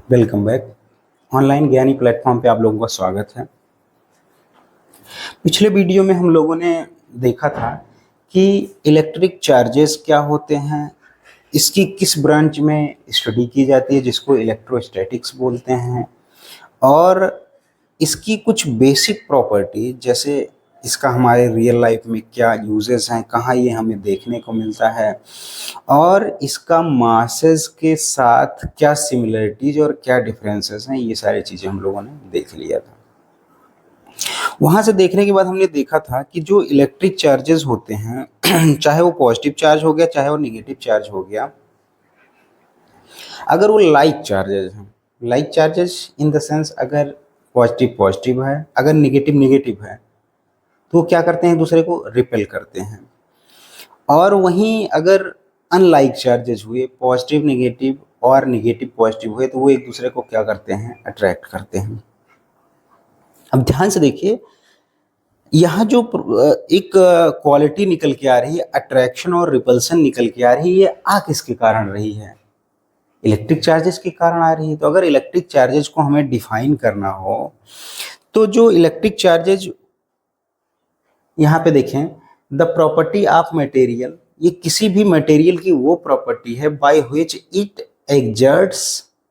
Welcome back. Online ज्ञानी platform पे आप लोगों का स्वागत है। पिछले वीडियो में हम लोगों ने देखा था कि इलेक्ट्रिक चार्जेस क्या होते हैं, इसकी किस ब्रांच में स्टडी की जाती है जिसको इलेक्ट्रोस्टैटिक्स बोलते हैं, और इसकी कुछ बेसिक प्रॉपर्टी जैसे इसका हमारे रियल लाइफ में क्या यूजेस हैं, कहाँ ये हमें देखने को मिलता है, और इसका मासेस के साथ क्या सिमिलरिटीज और क्या डिफरेंसेस हैं, ये सारी चीज़ें हम लोगों ने देख लिया था। वहाँ से देखने के बाद हमने देखा था कि जो इलेक्ट्रिक चार्जेस होते हैं चाहे वो पॉजिटिव चार्ज हो गया चाहे वो निगेटिव चार्ज हो गया, अगर वो लाइक चार्जेस हैं, like charges in the sense अगर पॉजिटिव पॉजिटिव है, अगर निगेटिव निगेटिव है, तो वो क्या करते हैं, दूसरे को रिपेल करते हैं। और वहीं अगर अनलाइक चार्जेस हुए, पॉजिटिव नेगेटिव और नेगेटिव पॉजिटिव हुए, तो वो एक दूसरे को क्या करते हैं, अट्रैक्ट करते हैं। अब ध्यान से देखिए, यहाँ जो एक क्वालिटी निकल के आ रही है, अट्रैक्शन और रिपल्सन निकल के आ रही है, ये आ किसके कारण रही है, इलेक्ट्रिक चार्जेस के कारण आ रही है। तो अगर इलेक्ट्रिक चार्जेस को हमें डिफाइन करना हो तो जो इलेक्ट्रिक चार्जेज यहाँ पे देखें, द प्रॉपर्टी ऑफ मटेरियल, ये किसी भी मटेरियल की वो प्रॉपर्टी है बाय व्हिच इट एक्सर्ट्स,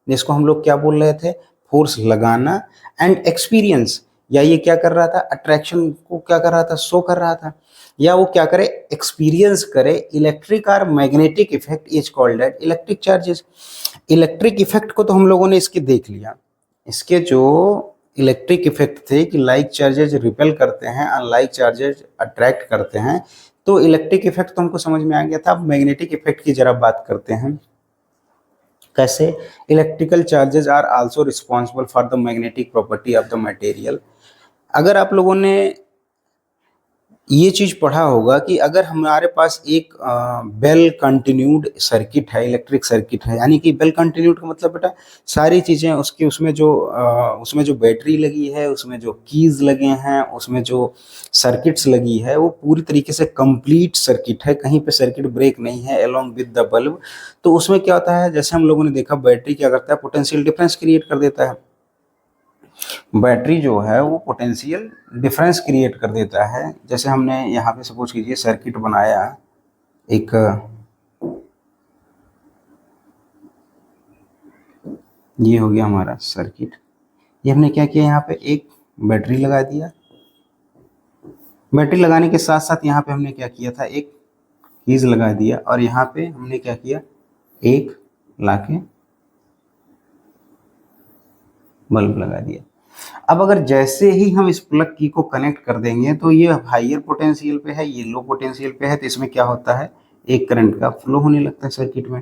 जिसको हम लोग क्या बोल रहे थे, फोर्स लगाना, एंड एक्सपीरियंस, या ये क्या कर रहा था, अट्रैक्शन को क्या कर रहा था, शो कर रहा था, या वो क्या करे, एक्सपीरियंस करे इलेक्ट्रिक और magnetic effect is called eight electric charges. Electric effect को तो हम लोगों ने इसके देख लिया, इसके जो इलेक्ट्रिक इफेक्ट थे कि लाइक चार्जेज रिपेल करते हैं, अनलाइक चार्जेज अट्रैक्ट करते हैं, तो इलेक्ट्रिक इफेक्ट तो हमको समझ में आ गया था। अब मैग्नेटिक इफेक्ट की जरा बात करते हैं। कैसे, electrical charges are also responsible for the magnetic property of the material. अगर आप लोगों ने ये चीज़ पढ़ा होगा कि अगर हमारे पास एक वेल कंटिन्यूड सर्किट है, इलेक्ट्रिक सर्किट है, यानी कि वेल कंटिन्यूड का मतलब बेटा सारी चीज़ें उसकी, उसमें जो बैटरी लगी है, उसमें जो कीज लगे हैं, उसमें जो सर्किट्स लगी है, वो पूरी तरीके से कंप्लीट सर्किट है, कहीं पे सर्किट ब्रेक नहीं है अलोंग विद द बल्ब। तो उसमें क्या होता है, जैसे हम लोगों ने देखा, बैटरी क्या करता है, पोटेंशियल डिफरेंस क्रिएट कर देता है। बैटरी जो है वो पोटेंशियल डिफरेंस क्रिएट कर देता है। जैसे हमने यहाँ पे सपोज कीजिए सर्किट बनाया, एक ये हो गया हमारा सर्किट, ये हमने क्या किया, यहाँ पे एक बैटरी लगा दिया। बैटरी लगाने के साथ साथ यहाँ पे हमने क्या किया था, एक कीज लगा दिया, और यहाँ पे हमने क्या किया, एक लाके बल्ब लगा दिया। अब अगर जैसे ही हम इस प्लग की को कनेक्ट कर देंगे तो ये हाइयर पोटेंशियल पे है, ये लो पोटेंशियल पे है, तो इसमें क्या होता है, एक करंट का फ्लो होने लगता है सर्किट में।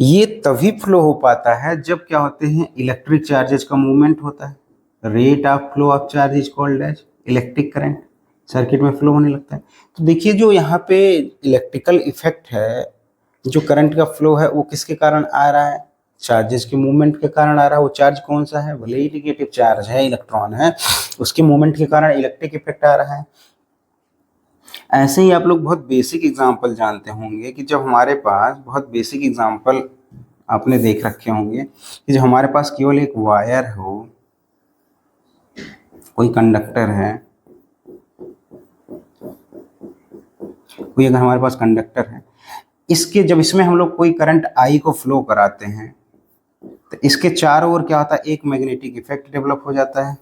ये तभी फ्लो हो पाता है जब क्या होते हैं, इलेक्ट्रिक चार्जेस का मूवमेंट होता है। Rate of flow of charge is called as electric current, circuit में फ्लो होने लगता है। तो देखिए, जो यहाँ पे इलेक्ट्रिकल इफेक्ट है, जो करंट का फ्लो है, वो किसके कारण आ रहा है, चार्जेस के मूवमेंट के कारण आ रहा है। वो चार्ज कौन सा है, भले ही नेगेटिव चार्ज है, इलेक्ट्रॉन है, उसके मूवमेंट के कारण इलेक्ट्रिक इफेक्ट आ रहा है। ऐसे ही आप लोग बहुत बेसिक एग्जांपल जानते होंगे कि जब हमारे पास, बहुत बेसिक एग्जांपल आपने देख रखे होंगे कि जब हमारे पास केवल एक वायर हो, कोई कंडक्टर है, कोई अगर हमारे पास कंडक्टर है, इसके जब इसमें हम लोग कोई करंट आई को फ्लो कराते हैं, तो इसके चारों ओर क्या होता है, एक मैग्नेटिक इफेक्ट डेवलप हो जाता है।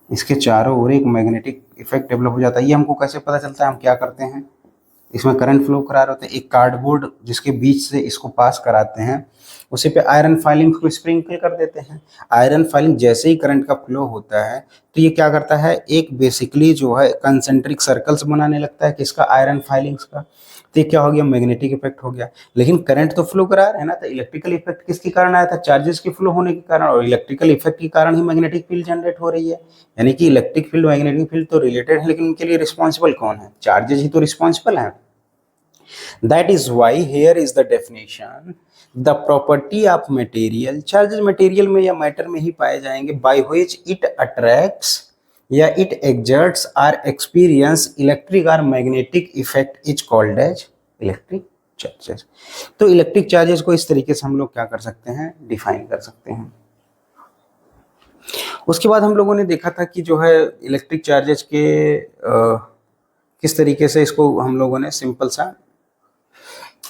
इसके चारों ओर एक मैग्नेटिक इफेक्ट डेवलप हो जाता है। ये हमको कैसे पता चलता है, हम क्या करते हैं, इसमें करंट फ्लो करा रहे होते हैं, एक कार्डबोर्ड जिसके बीच से इसको पास कराते हैं, उसी पे आयरन फाइलिंग को स्प्रिंकल कर देते हैं। आयरन फाइलिंग जैसे ही करंट का फ्लो होता है तो ये क्या करता है, एक बेसिकली जो है कंसेंट्रिक सर्कल्स बनाने लगता है, किसका, आयरन फाइलिंग्स का। तो ये क्या हो गया, मैग्नेटिक इफेक्ट हो गया। लेकिन करंट तो फ्लो करा रहे हैं ना, तो इलेक्ट्रिकल इफेक्ट किसके कारण आया था, चार्जेस के फ्लो होने के कारण, और इलेक्ट्रिकल इफेक्ट के कारण ही मैग्नेटिक फील्ड जनरेट हो रही है। यानी कि इलेक्ट्रिक फील्ड मैग्नेटिक फील्ड तो रिलेटेड है, लेकिन उनके लिए रिस्पॉन्सिबल कौन है, चार्जेस ही तो रिस्पॉन्सिबल है। That is why here is the definition, the property of material, charges material में या मैटर में ही पाए जाएंगे, by which it attracts, या it exerts or experience electric or magnetic effect is called as electric charges। तो electric charges को इस तरीके से हम लोग क्या कर सकते हैं, डिफाइन कर सकते हैं। उसके बाद हम लोगों ने देखा था कि जो है इलेक्ट्रिक चार्जेस के किस तरीके से इसको हम लोगों ने सिंपल सा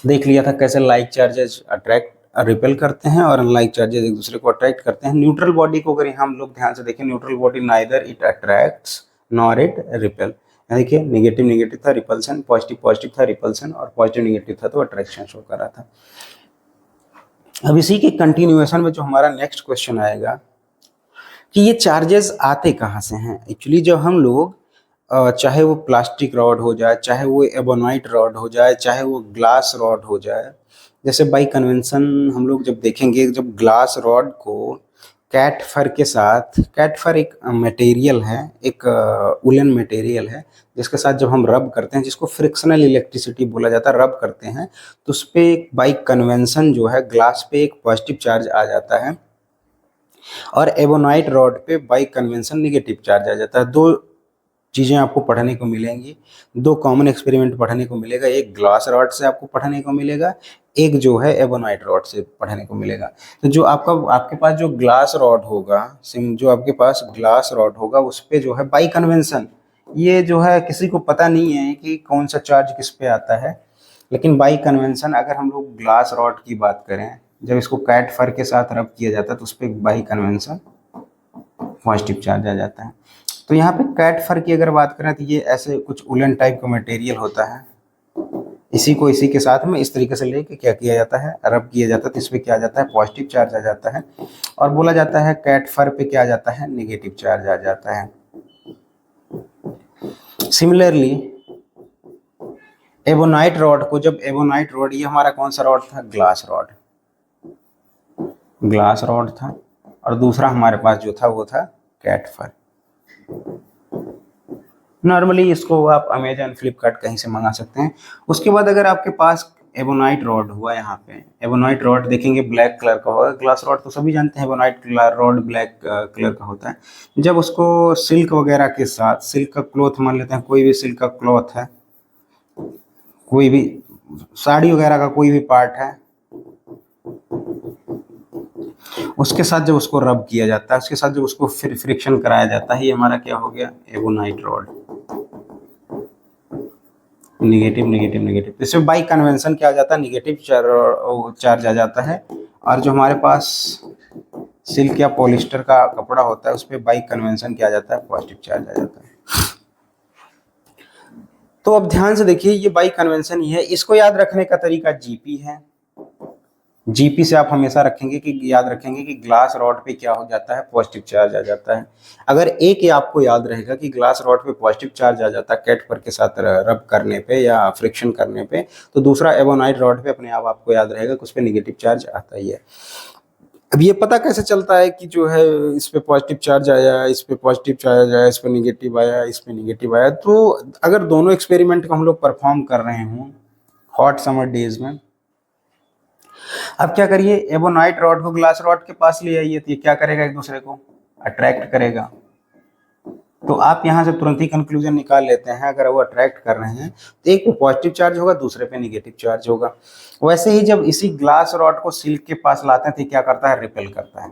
देख लिया था, कैसे लाइक चार्जेस अट्रैक्ट रिपेल करते हैं और अनलाइक चार्जेस एक दूसरे को अट्रैक्ट करते हैं। न्यूट्रल बॉडी को अगर हम लोग ध्यान से देखें, neutral body neither it attracts nor it repel. देखिए नेगेटिव नेगेटिव था रिपल्सन, पॉजिटिव पॉजिटिव था रिपल्सन, और पॉजिटिव नेगेटिव था तो अट्रैक्शन शो कर रहा था। अब इसी के कंटिन्यूएशन में जो हमारा नेक्स्ट क्वेश्चन आएगा कि ये चार्जेस आते कहाँ से हैं। एक्चुअली जब हम लोग चाहे वो प्लास्टिक रॉड हो जाए, चाहे वो एबोनाइट रॉड हो जाए, चाहे वो ग्लास रॉड हो जाए, जैसे बाई कन्वेंशन हम लोग जब देखेंगे, जब ग्लास रॉड को कैट फर के साथ, कैट फर एक मटेरियल है, एक उलन मटेरियल है जिसके साथ जब हम रब करते हैं, जिसको फ्रिक्शनल इलेक्ट्रिसिटी बोला जाता है, रब करते हैं तो उस पर एक बाई कन्वेंशन जो है ग्लास पे एक पॉजिटिव चार्ज आ जाता है और एबोनाइट रॉड पे बाई कन्वेंशन निगेटिव चार्ज आ जाता है। दो चीज़ें आपको पढ़ने को मिलेंगी, दो कॉमन एक्सपेरिमेंट पढ़ने को मिलेगा, एक ग्लास रॉड से आपको पढ़ने को मिलेगा, एक जो है एबोनाइट रॉड से पढ़ने को मिलेगा। तो जो आपके पास जो ग्लास रॉड होगा, जो आपके पास ग्लास रॉड होगा उस पे जो है बाई कन्वेंशन, ये जो है किसी को पता नहीं है कि कौन सा चार्ज किस पे आता है, लेकिन बाई कन्वेंशन अगर हम लोग ग्लास रॉड की बात करें, जब इसको कैट फर के साथ रब किया जाता है तो उस पर बाई कन्वेंशन पॉजिटिव चार्ज आ जाता है। तो यहाँ पे कैट फर की अगर बात करें तो ये ऐसे कुछ उलन टाइप का मटेरियल होता है, इसी को इसी के साथ में इस तरीके से लेके क्या किया जाता है, रब किया जाता है, तो इस पर क्या आ जाता है, पॉजिटिव चार्ज आ जाता है, और बोला जाता है कैट फर पे क्या आ जाता है, नेगेटिव चार्ज आ जाता है। सिमिलरली एबोनाइट रॉड को, जब एबोनाइट रॉड, ये हमारा कौन सा रॉड था, ग्लास रॉड, ग्लास रॉड था, और दूसरा हमारे पास जो था वो था कैट फर। नॉर्मली इसको आप अमेजन फ्लिपकार्ट कहीं से मंगा सकते हैं। उसके बाद अगर आपके पास एबोनाइट रॉड हुआ, यहाँ पे एबोनाइट रॉड देखेंगे ब्लैक कलर का होगा, ग्लास रॉड तो सभी जानते हैं एबोनाइट रॉड ब्लैक कलर का होता है। जब उसको सिल्क वगैरह के साथ, सिल्क का क्लॉथ मान लेते हैं, कोई भी सिल्क का क्लॉथ है, कोई भी साड़ी वगैरह का कोई भी पार्ट है, उसके साथ जब उसको रब किया जाता है, उसके साथ जब उसको फिर फ्रिक्शन कराया जाता है, ये हमारा क्या हो गया, ebonite rod. Negative negative negative, इसमें बाई कन्वेंशन क्या आ जाता है, नेगेटिव चार्ज आ जाता है, और जो हमारे पास सिल्क या पॉलिस्टर का कपड़ा होता है उस पर बाई कन्वेंशन क्या आ जाता है, पॉजिटिव चार्ज आ जाता है। तो अब ध्यान से देखिए, ये बाई कन्वेंशन ही है, इसको याद रखने का तरीका जीपी है। जीपी से आप हमेशा रखेंगे कि याद रखेंगे कि ग्लास रॉड पे क्या हो जाता है, पॉजिटिव चार्ज आ जाता है। अगर एक ही आपको याद रहेगा कि ग्लास रॉड पे पॉजिटिव चार्ज आ जाता है कैट फर के साथ रब करने पे या फ्रिक्शन करने पे, तो दूसरा एबोनाइट रॉड पे अपने आप आपको याद रहेगा कि उस पर नेगेटिव चार्ज आता ही है। अब ये पता कैसे चलता है कि जो है इस पे पॉजिटिव चार्ज आया, इस पे पॉजिटिव चार्ज आया, इस पे नेगेटिव आया, इस पे नेगेटिव आया। तो अगर दोनों एक्सपेरिमेंट को हम लोग परफॉर्म कर रहे हों हॉट समर डेज में, अब क्या करिए, एबोनाइट रॉड को ग्लास रॉड के पास ले आइए, तो ये क्या करेगा, एक दूसरे को अट्रैक्ट करेगा। तो आप यहाँ से तुरंत ही कंक्लूजन निकाल लेते हैं, अगर वो अट्रैक्ट कर रहे हैं तो एक पे पॉजिटिव चार्ज होगा, दूसरे पे नेगेटिव चार्ज होगा। वैसे ही जब इसी ग्लास रॉड को सिल्क के पास लाते हैं तो क्या करता है, रिपेल करता है।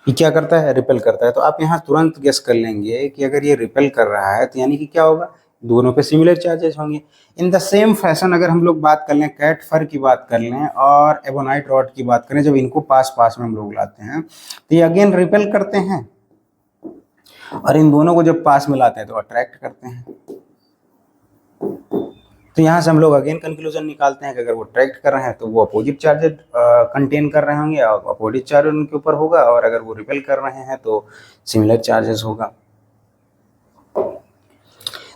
ये क्या करता है, रिपेल करता है। तो आप यहाँ तुरंत गेस कर लेंगे कि अगर ये रिपेल कर रहा है तो यानी कि क्या होगा, दोनों पे सिमिलर चार्जेस होंगे। इन द सेम फैशन अगर हम लोग बात कर लें, कैट फर की बात कर लें और एबोनाइट रॉड की बात करें, जब इनको पास पास में हम लोग लाते हैं तो ये अगेन रिपेल करते हैं, और इन दोनों को जब पास में लाते हैं तो अट्रैक्ट करते हैं। तो यहाँ से हम लोग अगेन कंक्लूजन निकालते हैं कि अगर वो अट्रैक्ट कर रहे हैं तो वो अपोजिट चार्ज कंटेन कर रहे होंगे, अपोजिट चार्ज उनके ऊपर होगा, और अगर वो रिपेल कर रहे हैं तो सिमिलर चार्जेस होगा।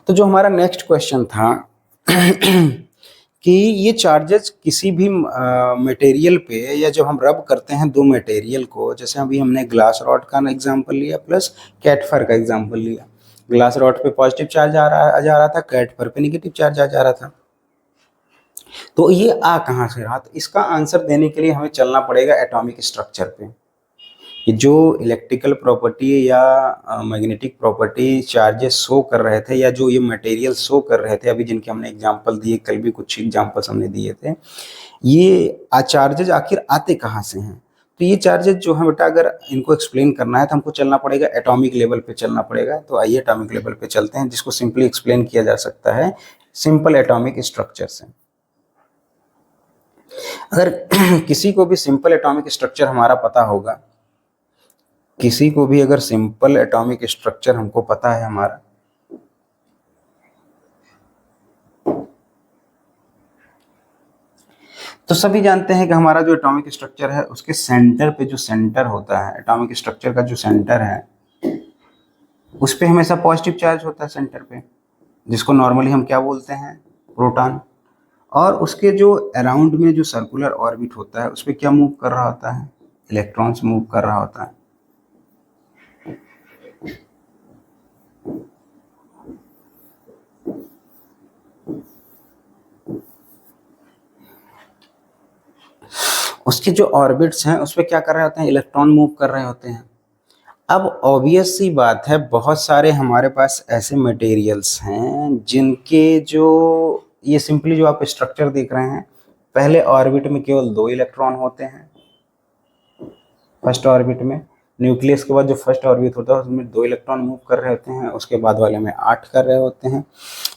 तो जो हमारा नेक्स्ट क्वेश्चन था कि ये चार्जेस किसी भी मटेरियल पे, या जब हम रब करते हैं दो मटेरियल को, जैसे अभी हमने ग्लास रॉड का एग्जांपल लिया प्लस कैट फर का एग्जांपल लिया, ग्लास रॉड पे पॉजिटिव चार्ज जा रहा था, कैट फर पे नेगेटिव चार्ज जा रहा था। तो ये आ कहाँ से रहा, तो इसका आंसर देने के लिए हमें चलना पड़ेगा एटॉमिक स्ट्रक्चर पे। कि जो इलेक्ट्रिकल प्रॉपर्टी या मैग्नेटिक प्रॉपर्टी चार्जेस शो कर रहे थे, या जो ये मटेरियल शो कर रहे थे, अभी जिनके हमने एग्जांपल दिए, कल भी कुछ एग्जांपल्स हमने दिए थे, ये चार्जेज आखिर आते कहाँ से हैं। तो ये चार्जेज जो है बेटा, अगर इनको एक्सप्लेन करना है तो हमको चलना पड़ेगा एटॉमिक लेवल पे चलना पड़ेगा। तो आइए एटॉमिक लेवल पे चलते हैं, जिसको सिंपली एक्सप्लेन किया जा सकता है सिंपल एटॉमिक स्ट्रक्चर से। अगर किसी को भी सिंपल एटॉमिक स्ट्रक्चर हमारा पता होगा, किसी को भी अगर सिंपल एटॉमिक स्ट्रक्चर हमको पता है हमारा, तो सभी जानते हैं कि हमारा जो एटॉमिक स्ट्रक्चर है उसके सेंटर पे जो सेंटर होता है, एटॉमिक स्ट्रक्चर का जो सेंटर है उस पे हमेशा पॉजिटिव चार्ज होता है सेंटर पे, जिसको नॉर्मली हम क्या बोलते हैं, प्रोटॉन। और उसके जो अराउंड में जो सर्कुलर ऑर्बिट होता है उस पर क्या मूव कर रहा होता है, इलेक्ट्रॉन्स मूव कर रहा होता है। उसके जो ऑर्बिट्स हैं उस पर क्या कर रहे होते हैं, इलेक्ट्रॉन मूव कर रहे होते हैं। अब ऑब्वियस सी बात है, बहुत सारे हमारे पास ऐसे मटेरियल्स हैं जिनके जो ये सिंपली जो आप स्ट्रक्चर देख रहे हैं, पहले ऑर्बिट में केवल 2 इलेक्ट्रॉन होते हैं, फर्स्ट ऑर्बिट में। न्यूक्लियस के बाद जो फर्स्ट ऑर्बिट होता है उसमें 2 इलेक्ट्रॉन मूव कर रहे होते हैं, उसके बाद वाले में 8 कर रहे होते हैं।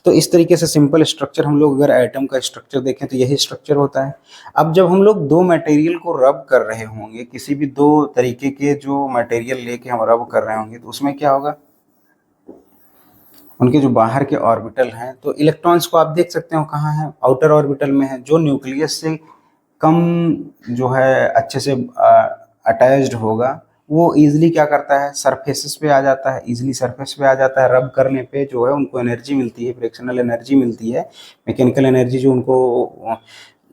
तो इस तरीके से सिंपल स्ट्रक्चर हम लोग अगर एटम का स्ट्रक्चर देखें तो यही स्ट्रक्चर होता है। अब जब हम लोग 2 मटेरियल को रब कर रहे होंगे, किसी भी 2 तरीके के जो मटेरियल लेके हम रब कर रहे होंगे, तो उसमें क्या होगा, उनके जो बाहर के ऑर्बिटल हैं, तो इलेक्ट्रॉन्स को आप देख सकते हो कहाँ है, आउटर ऑर्बिटल में है। जो न्यूक्लियस से कम जो है अच्छे से अटैच्ड होगा, वो इजीली क्या करता है, सरफेसेस पे आ जाता है, इजीली सरफेस पे आ जाता है। रब करने पे जो है उनको एनर्जी मिलती है, फ्रिक्शनल एनर्जी मिलती है, मैकेनिकल एनर्जी जो उनको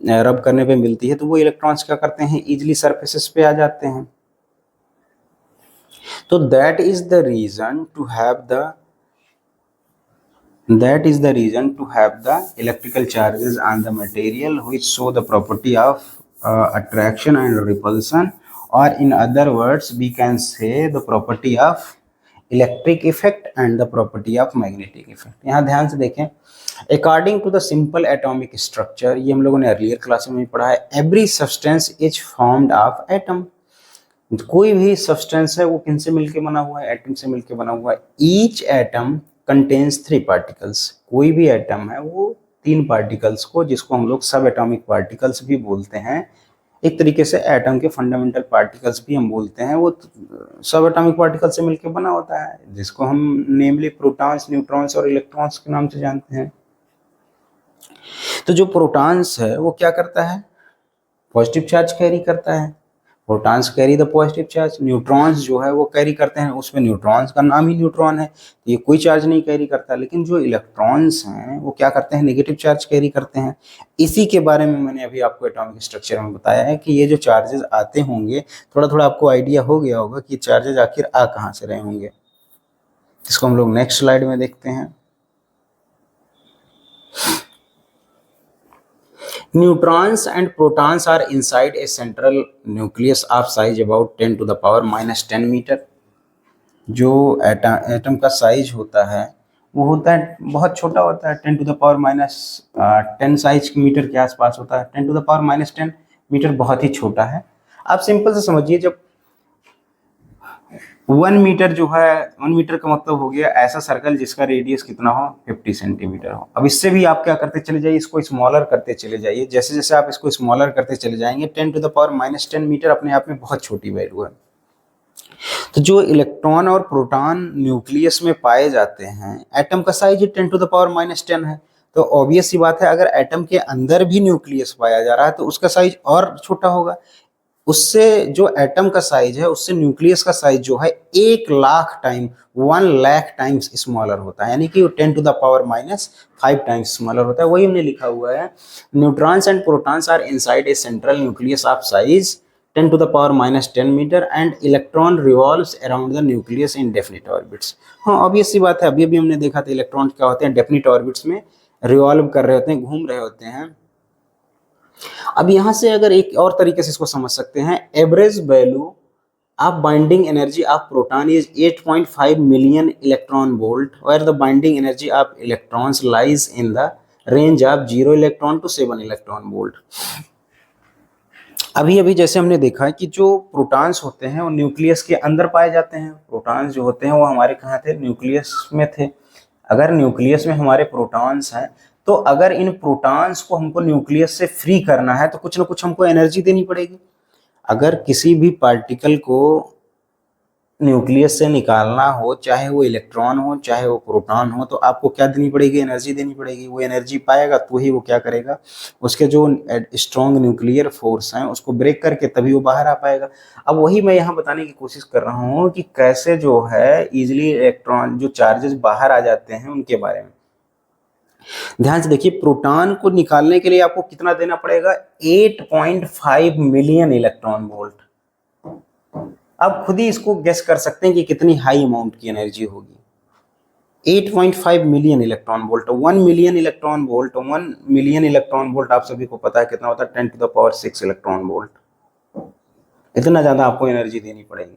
रब करने पे मिलती है। तो वो इलेक्ट्रॉन्स क्या करते हैं, इजीली सरफेसेस पे आ जाते हैं। तो that is the reason to have the electrical charges on the material which show the property of attraction and repulsion, or in other words we can say the property of electric effect and the property of magnetic effect. यहाँ ध्यान से देखें, according to the simple atomic structure, ये हम लोगों ने earlier class में भी पढ़ा है, every substance is formed of atom. कोई भी सब्सटेंस है वो किन से मिलके बना हुआ है, एटम से मिलके बना हुआ है। ईच एटम कंटेन्स 3 पार्टिकल्स, कोई भी एटम है वो 3 पार्टिकल्स को, जिसको हम लोग सब एटॉमिक पार्टिकल्स भी बोलते हैं, एक तरीके से एटम के फंडामेंटल पार्टिकल्स भी हम बोलते हैं, वो सब एटॉमिक पार्टिकल से मिलकर बना होता है, जिसको हम नेमली प्रोटॉन्स, न्यूट्रॉन्स और इलेक्ट्रॉन्स के नाम से जानते हैं। तो जो प्रोटॉन्स है वो क्या करता है, पॉजिटिव चार्ज कैरी करता है, protons carry the positive charge. Neutrons जो है वो कैरी करते हैं, उसमें न्यूट्रॉन्स का नाम ही न्यूट्रॉन है, तो ये कोई चार्ज नहीं कैरी करता। लेकिन जो इलेक्ट्रॉन्स हैं वो क्या करते हैं, नेगेटिव चार्ज कैरी करते हैं। इसी के बारे में मैंने अभी आपको एटॉमिक स्ट्रक्चर में बताया है कि ये जो चार्जेस आते होंगे, थोड़ा थोड़ा आपको आइडिया हो गया होगा कि चार्जेस आखिर आ कहाँ से रहे होंगे। इसको हम लोग नेक्स्ट स्लाइड में देखते हैं। Neutrons and protons are inside a central nucleus of size about 10 to the power minus 10 metre. जो एटम का साइज होता है वो होता है बहुत छोटा होता है, 10 to the power minus 10 size metre के आसपास होता है। 10 to the power minus 10 metre बहुत ही छोटा है। आप सिंपल से समझिए, जब 1 मीटर जो है, 1 मीटर का मतलब हो गया ऐसा सर्कल जिसका रेडियस कितना हो, 50 सेंटीमीटर हो। अब इससे भी आप क्या करते चले जाइए, इसको स्मॉलर करते चले जाइए। जैसे जैसे आप इसको स्मॉलर करते चले जाएंगे, 10 to the power minus 10 metre अपने आप में बहुत छोटी वैल्यू है। तो जो इलेक्ट्रॉन और प्रोटॉन न्यूक्लियस में पाए जाते हैं, एटम का size 10 to the power minus 10 है। तो ऑब्वियस सी बात है, अगर एटम के अंदर भी न्यूक्लियस पाया जा रहा है तो उसका साइज और छोटा होगा। उससे जो एटम का साइज है उससे न्यूक्लियस का साइज जो है 1 lakh time, 1 lakh times smaller होता है, यानी कि 10 to the power minus 5 times smaller होता है। वही हमने लिखा हुआ है, neutrons and protons are inside a central nucleus of size 10 to the power minus 10 metre and electron revolves around the nucleus in definite orbits. हाँ, ऑब्वियस सी बात है, अभी अभी हमने देखा था इलेक्ट्रॉन क्या होते हैं, डेफिनिट ऑर्बिट्स में रिवॉल्व कर रहे होते हैं, घूम रहे होते हैं। अब यहाँ से अगर एक और तरीके से इसको समझ सकते हैं, एवरेज वैल्यू आप binding energy of proton is 8.5 million electron volt where the binding energy of electrons lies in the range of 0 electron to 7 electron volt. अभी अभी जैसे हमने देखा है कि जो प्रोटॉन्स होते हैं वो न्यूक्लियस के अंदर पाए जाते हैं। प्रोटॉन्स जो होते हैं वो हमारे कहाँ थे? न्यूक्लियस में थे। अगर न्यूक्लियस में हमारे प्रोटॉन्स हैं तो अगर इन प्रोटॉन्स को हमको न्यूक्लियस से फ्री करना है तो कुछ ना कुछ हमको एनर्जी देनी पड़ेगी। अगर किसी भी पार्टिकल को न्यूक्लियस से निकालना हो, चाहे वो इलेक्ट्रॉन हो चाहे वो प्रोटॉन हो, तो आपको क्या देनी पड़ेगी? एनर्जी देनी पड़ेगी। वो एनर्जी पाएगा तो ही वो क्या करेगा? उसके जो स्ट्रॉन्ग न्यूक्लियर फोर्स हैं उसको ब्रेक करके तभी वो बाहर आ पाएगा। अब वही मैं यहाँ बताने की कोशिश कर रहा हूँ कि कैसे जो है इजिली इलेक्ट्रॉन जो चार्जेस बाहर आ जाते हैं उनके बारे में। ध्यान से देखिए, प्रोटॉन को निकालने के लिए आपको कितना देना पड़ेगा? 8.5 मिलियन इलेक्ट्रॉन वोल्ट। आप खुद ही इसको गेस कर सकते हैं कि कितनी हाई अमाउंट की एनर्जी होगी। 8.5 million electron volt, 1 million electron volt, 1 million electron volt आप सभी को पता है कितना होता है? 10⁻⁶ इलेक्ट्रॉन वोल्ट। इतना ज्यादा आपको एनर्जी देनी पड़ेगी।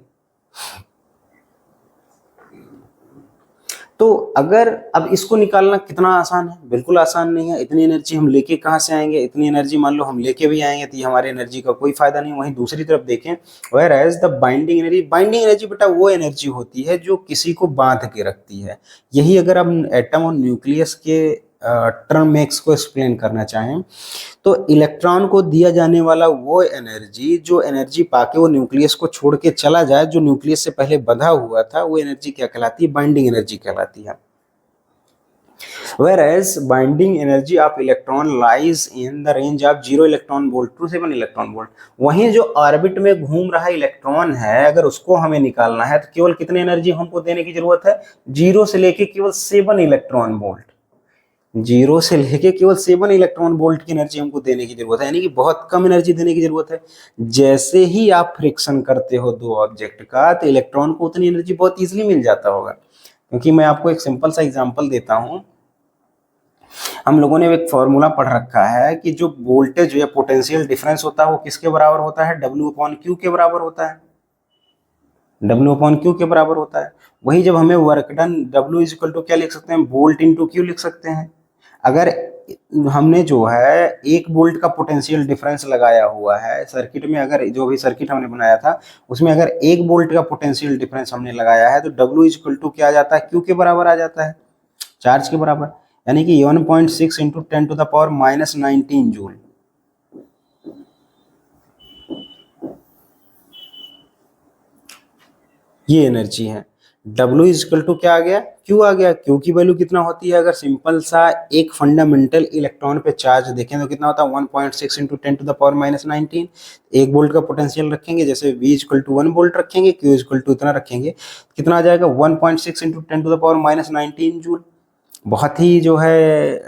तो अगर अब इसको निकालना कितना आसान है? बिल्कुल आसान नहीं है। इतनी एनर्जी हम लेके कहाँ से आएंगे? इतनी एनर्जी मान लो हम लेके भी आएंगे तो ये हमारे एनर्जी का कोई फायदा नहीं। वहीं दूसरी तरफ देखें, where as the binding energy बेटा वो एनर्जी होती है जो किसी को बांध के रखती है। यही अगर हम एटम और न्यूक्लियस के टर्म में इसको एक्सप्लेन करना चाहें तो इलेक्ट्रॉन को दिया जाने वाला वो एनर्जी जो एनर्जी पाके वो न्यूक्लियस को छोड़ के चला जाए, जो न्यूक्लियस से पहले बंधा हुआ था, वो एनर्जी क्या कहलाती है? बाइंडिंग एनर्जी कहलाती है। Whereas binding energy of electron lies in the range of 0 electron volt to 7 electron volt। वहीं जो ऑर्बिट में घूम रहा इलेक्ट्रॉन है अगर उसको हमें निकालना है तो केवल कितनी एनर्जी हमको देने की जरूरत है? 0 से लेके केवल 7 इलेक्ट्रॉन वोल्ट। 0 से लेके केवल 7 इलेक्ट्रॉन वोल्ट की एनर्जी हमको देने की जरूरत है, यानी कि बहुत कम एनर्जी देने की जरूरत है। जैसे ही आप फ्रिक्शन करते हो दो ऑब्जेक्ट का तो इलेक्ट्रॉन को उतनी एनर्जी बहुत इजीली मिल जाता होगा। क्योंकि मैं आपको एक सिंपल सा एग्जांपल देता हूं। हम लोगों ने एक फॉर्मूला पढ़ रखा है कि जो वोल्टेज या पोटेंशियल डिफरेंस होता है वो किसके बराबर होता है? W/Q के बराबर होता है। W/Q के बराबर होता है। वही जब हमें work done W equal to क्या लिख सकते हैं? वोल्ट इंटू Q लिख सकते हैं। अगर हमने जो है 1 वोल्ट का पोटेंशियल डिफरेंस लगाया हुआ है सर्किट में, अगर जो भी सर्किट हमने बनाया था उसमें अगर 1 वोल्ट का पोटेंशियल डिफरेंस हमने लगाया है तो W इक्वल टू क्या आ जाता है? Q के बराबर आ जाता है, चार्ज के बराबर। यानी कि 1.6 इंटू 10⁻⁻19 जूल। ये एनर्जी है। W इक्वल टू क्या आ गया? Q आ गया। Q की वैल्यू कितना होती है? अगर सिंपल सा एक फंडामेंटल इलेक्ट्रॉन पे चार्ज देखें तो कितना होता है? 1.6 इंटू 10⁻⁻19। 1 वोल्ट का पोटेंशियल रखेंगे, जैसे V इक्वल टू 1 वोल्ट रखेंगे, Q इक्वल टू इतना रखेंगे, कितना आ जाएगा? 1.6 इंटू 10⁻⁻19 जूल। बहुत ही जो है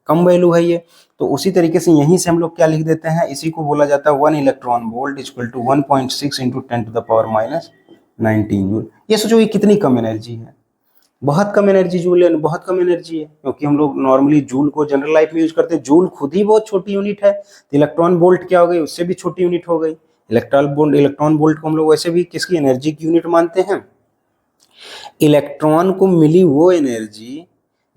कम वैल्यू है ये। तो उसी तरीके से यहीं से हम लोग क्या लिख देते हैं? इसी को बोला जाता है 1 electron volt equal to 1.6 into 10⁻⁻19 joule. ये सोचो ये कितनी कम एनर्जी है। बहुत कम एनर्जी जूल है, बहुत कम एनर्जी है। क्योंकि हम लोग नॉर्मली जूल को जनरल लाइफ में यूज करते हैं। जूल खुद ही बहुत छोटी यूनिट है, तो इलेक्ट्रॉन वोल्ट क्या हो गई? उससे भी छोटी यूनिट हो गई। इलेक्ट्रॉन वोल्ट को हम लोग वैसे भी किसकी एनर्जी की यूनिट मानते हैं? इलेक्ट्रॉन को मिली वो एनर्जी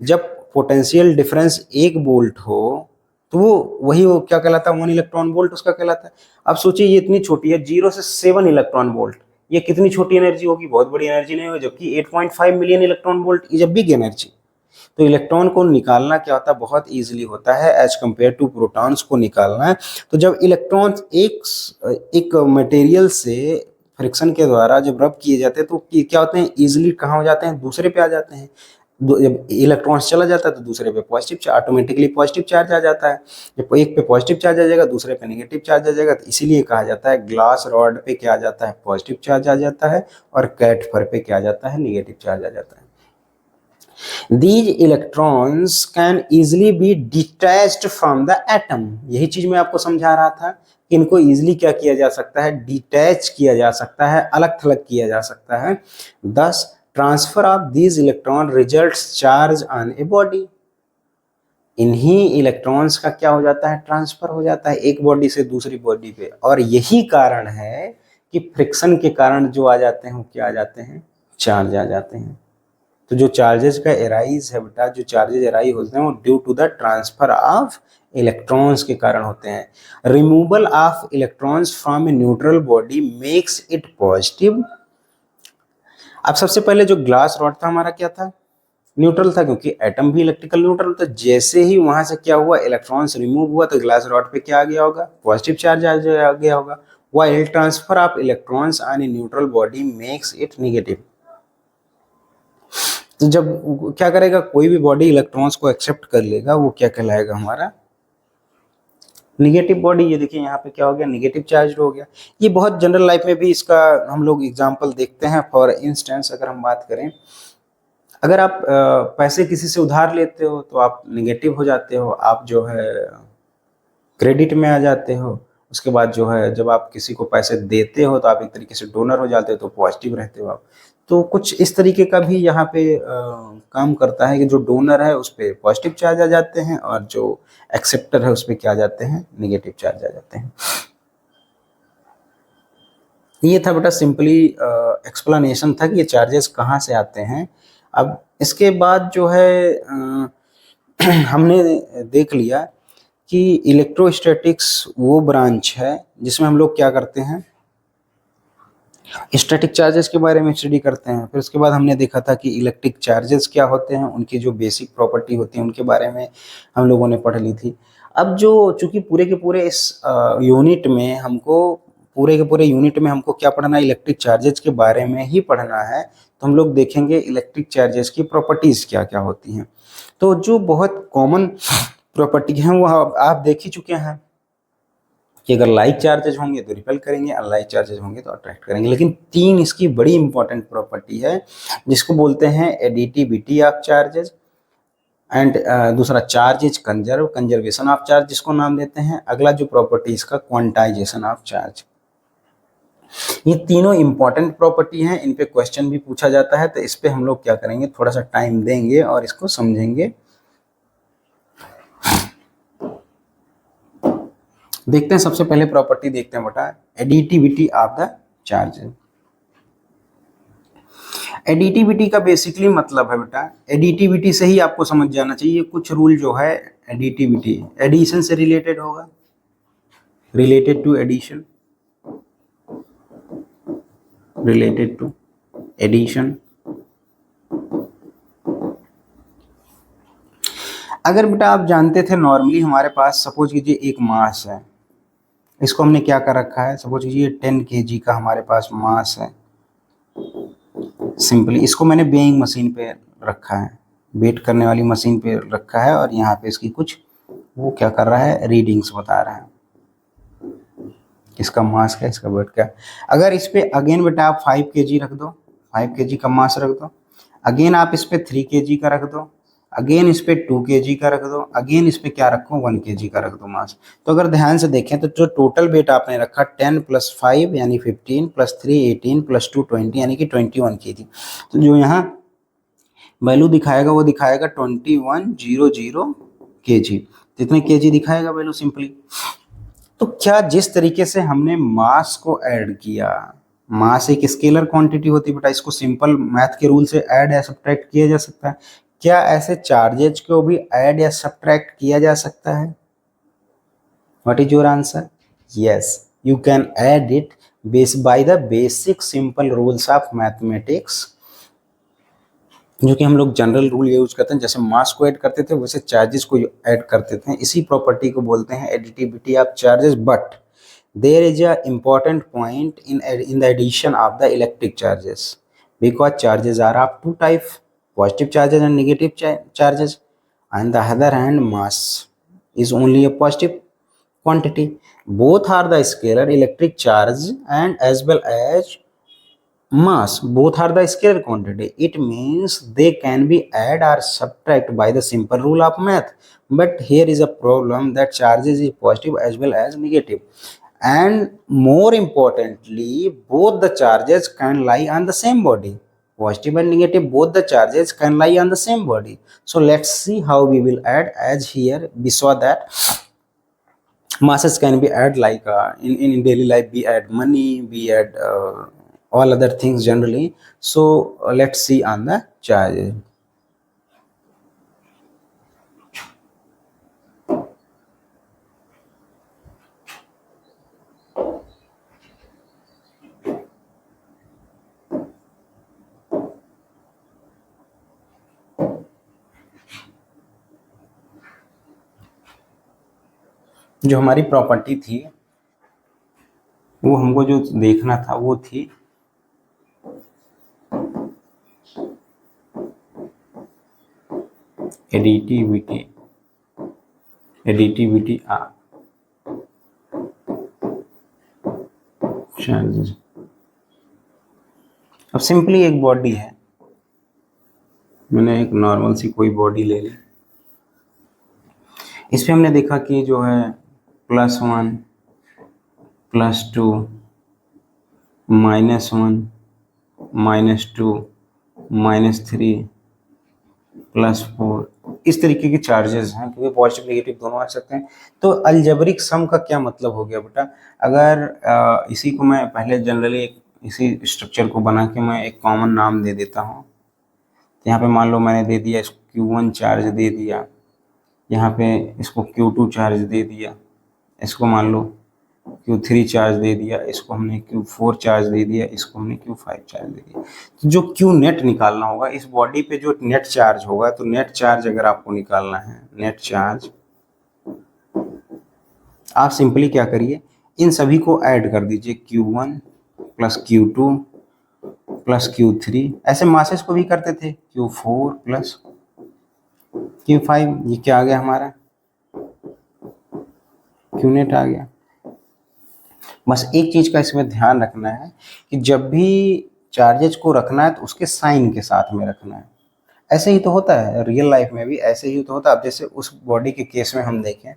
जब पोटेंशियल डिफरेंस 1 वोल्ट हो तो वो क्या कहलाता है? 1 इलेक्ट्रॉन वोल्ट उसका कहलाता है। अब सोचिए ये इतनी छोटी है, 0 से 7 इलेक्ट्रॉन वोल्ट, ये कितनी छोटी एनर्जी होगी? बहुत बड़ी एनर्जी नहीं होगी। जबकि 8.5 million electron volt is a big energy. तो इलेक्ट्रॉन को निकालना क्या होता है? बहुत ईजिली होता है एज कम्पेयर टू प्रोटॉन्स को निकालना है। तो जब इलेक्ट्रॉन एक मटेरियल से फ्रिक्शन के द्वारा जब रब किए जाते हैं तो क्या होते हैं? इजिली कहाँ हो जाते हैं? दूसरे पे आ जाते हैं। जब इलेक्ट्रॉन्स चला जाता है तो दूसरे पे पॉजिटिव ऑटोमेटिकली पॉजिटिव चार्ज आ जाता है। जब एक पे पॉजिटिव चार्ज आ जाएगा दूसरे पे नेगेटिव चार्ज आ जाएगा। तो इसीलिए कहा जाता है ग्लास रॉड पे क्या आ जाता है? पॉजिटिव चार्ज आ जाता है, और कैट फर पे क्या आ जाता है? नेगेटिव चार्ज आ जाता है। These electrons can easily be detached from the atom। यही चीज मैं आपको समझा रहा था कि इनको इजिली क्या किया जा सकता है? डिटैच किया जा सकता है, अलग थलग किया जा सकता है। Thus transfer of these electron results charge on a body. इन्हीं इलेक्ट्रॉन्स का क्या हो जाता है? ट्रांसफर हो जाता है एक बॉडी से दूसरी बॉडी पे। और यही कारण है कि फ्रिक्शन के कारण जो आ जाते हैं वो क्या आ जाते हैं, चार्ज आ जाते हैं। तो जो चार्जेस का एराइज है बेटा, जो चार्जेस एराइज होते हैं वो due to the transfer of electrons के कारण होते हैं। Removal of electrons from a neutral body makes it positive. अब सबसे पहले जो ग्लास रॉड था हमारा क्या था, न्यूट्रल था, क्योंकि एटम भी इलेक्ट्रिकल न्यूट्रल था। जैसे ही वहां से क्या हुआ, इलेक्ट्रॉन्स रिमूव हुआ, तो ग्लास रॉड पे क्या आ गया होगा, पॉजिटिव चार्ज आ गया होगा। While transfer of electrons on A neutral body makes it negative. तो जब क्या करेगा, कोई भी बॉडी इलेक्ट्रॉन्स को एक्सेप्ट कर लेगा, वो क्या कहलाएगा, हमारा निगेटिव बॉडी। ये देखिए यहाँ पे क्या हो गया, निगेटिव चार्ज हो गया। ये बहुत जनरल लाइफ में भी इसका हम लोग एग्जांपल देखते हैं। फॉर इंस्टेंस अगर हम बात करें, अगर आप पैसे किसी से उधार लेते हो तो आप निगेटिव हो जाते हो, आप जो है क्रेडिट में आ जाते हो। उसके बाद जो है जब आप किसी को पैसे देते हो तो आप एक तरीके से डोनर हो जाते हो, तो पॉजिटिव रहते हो आप। तो कुछ इस तरीके का भी यहाँ पे काम करता है कि जो डोनर है उस पर पॉजिटिव चार्ज आ जाते हैं और जो एक्सेप्टर है उस पर क्या आ जाते हैं, निगेटिव चार्ज आ जाते हैं। ये था बेटा सिंपली एक्सप्लेनेशन था कि ये चार्जेस कहाँ से आते हैं। अब इसके बाद जो है हमने देख लिया कि इलेक्ट्रोस्टैटिक्स वो ब्रांच है जिसमें हम लोग क्या करते हैं, स्टैटिक चार्जेस के बारे में स्टडी करते हैं। फिर उसके बाद हमने देखा था कि इलेक्ट्रिक चार्जेस क्या होते हैं, उनकी जो बेसिक प्रॉपर्टी होती है उनके बारे में हम लोगों ने पढ़ ली थी। अब जो चूंकि पूरे के पूरे इस यूनिट में हमको क्या पढ़ना है, इलेक्ट्रिक चार्जेस के बारे में ही पढ़ना है। तो हम लोग देखेंगे इलेक्ट्रिक चार्जेस की प्रॉपर्टीज क्या क्या होती हैं। तो जो बहुत कॉमन प्रॉपर्टी है वो आप देख ही चुके हैं कि अगर लाइक चार्जेज होंगे तो रिपेल करेंगे, अनलाइक चार्जेज होंगे तो अट्रैक्ट करेंगे। लेकिन तीन इसकी बड़ी इंपॉर्टेंट प्रॉपर्टी है जिसको बोलते हैं एडिटिविटी ऑफ चार्जेज, एंड दूसरा charge is conservation of charge जिसको नाम देते हैं। अगला जो प्रॉपर्टी इसका क्वांटाइजेशन ऑफ चार्ज। ये तीनों इंपॉर्टेंट प्रॉपर्टी हैं, इन पे क्वेश्चन भी पूछा जाता है। तो इस पे हम लोग क्या करेंगे, थोड़ा सा टाइम देंगे और इसको समझेंगे। देखते हैं, सबसे पहले प्रॉपर्टी देखते हैं बेटा, additivity of the charge. Additivity का बेसिकली मतलब है बेटा, एडिटिविटी से ही आपको समझ जाना चाहिए कुछ रूल जो है। एडिटिविटी एडिशन से रिलेटेड होगा, related to addition, related to addition. अगर बेटा आप जानते थे नॉर्मली हमारे पास सपोज कीजिए एक मास है, इसको हमने क्या कर रखा है, सपोज कीजिए 10 kg का हमारे पास मास है। सिंपली इसको मैंने वेइंग मशीन पे रखा है, वेट करने वाली मशीन पे रखा है, और यहाँ पे इसकी कुछ वो क्या कर रहा है, रीडिंग्स बता रहा है, इसका मास क्या, इसका वेट क्या। अगर इस पे अगेन बेटा आप 5 kg रख दो, 5 kg का मास रख दो, अगेन आप इस पे 3 kg का रख दो, अगेन इस पे 2 kg का रख दो, अगेन इस पे क्या रखो 1 kg का रख दो मास। तो अगर ध्यान से देखें तो जो टोटल वेट आपने रखा 10 + 5 यानी 15 + 3 18 + 2 20 यानी कि 21 kg। तो जो यहाँ वैल्यू दिखाएगा वो दिखाएगा 2100 kg। कितने kg दिखाएगा वैल्यू सिंपली। तो क्या जिस तरीके से हमने मास को ऐड किया, मास एक स्केलर क्वांटिटी होती है बेटा, इसको सिंपल मैथ के रूल से ऐड या सब्ट्रैक्ट किया जा सकता है। क्या ऐसे चार्जेज को भी ऐड या सब्ट्रैक्ट किया जा सकता है? What is your answer? Yes, you can add it based by the basic simple rules of mathematics, जो कि हम लोग जनरल रूल यूज करते हैं। जैसे मास को ऐड करते थे वैसे चार्जेस को ऐड करते थे। इसी प्रॉपर्टी को बोलते हैं additivity of charges. But there is a important point in the addition of the electric charges, because charges are of two type, positive charges and negative charges. On the other hand, mass is only a positive quantity. Both are the scalar electric charge and as well as mass. Both are the scalar quantity. It means they can be add or subtract by the simple rule of math. But here is a problem that charges is positive as well as negative. And more importantly, both the charges can lie on the same body. Positive and negative, both the charges can lie on the same body. So let's see how we will add. As here we saw that Masses can be add like in daily life we add money, we add all other things generally. So let's see on the charges. जो हमारी property थी वो हमको जो देखना था वो थी एडिटिविटी चार्जेस। अब सिंपली एक बॉडी है, मैंने एक नॉर्मल सी कोई बॉडी ले ली, इस पे हमने देखा कि जो है +1 +2 -1 -2 -3 +4 इस तरीके के चार्जेस हैं, क्योंकि पॉजिटिव नेगेटिव दोनों आ सकते हैं। तो अलजेब्रिक सम का क्या मतलब हो गया बेटा, अगर इसी को मैं पहले जनरली इसी स्ट्रक्चर को बना के मैं एक कॉमन नाम दे देता हूँ। तो यहाँ पे मान लो मैंने दे दिया इसको Q1 चार्ज दे दिया, यहाँ पे इसको Q2 चार्ज दे दिया, इसको मान लो Q3 चार्ज दे दिया, इसको हमने Q4 चार्ज दे दिया, इसको हमने Q5 चार्ज दे दिया। तो जो Q नेट निकालना होगा इस बॉडी पे जो नेट चार्ज होगा, तो नेट चार्ज अगर आपको निकालना है, नेट चार्ज आप सिंपली क्या करिए, इन सभी को ऐड कर दीजिए, Q1 + Q2 + Q3। ऐसे मासेस को भी करते थे, Q4 + Q5। ये क्या आ गया हमारा, Q नेट आ गया। बस एक चीज का इसमें ध्यान रखना है कि जब भी चार्जेज को रखना है तो उसके साइन के साथ में रखना है। ऐसे ही तो होता है रियल लाइफ में भी, ऐसे ही तो होता है। अब जैसे उस बॉडी के केस में हम देखें,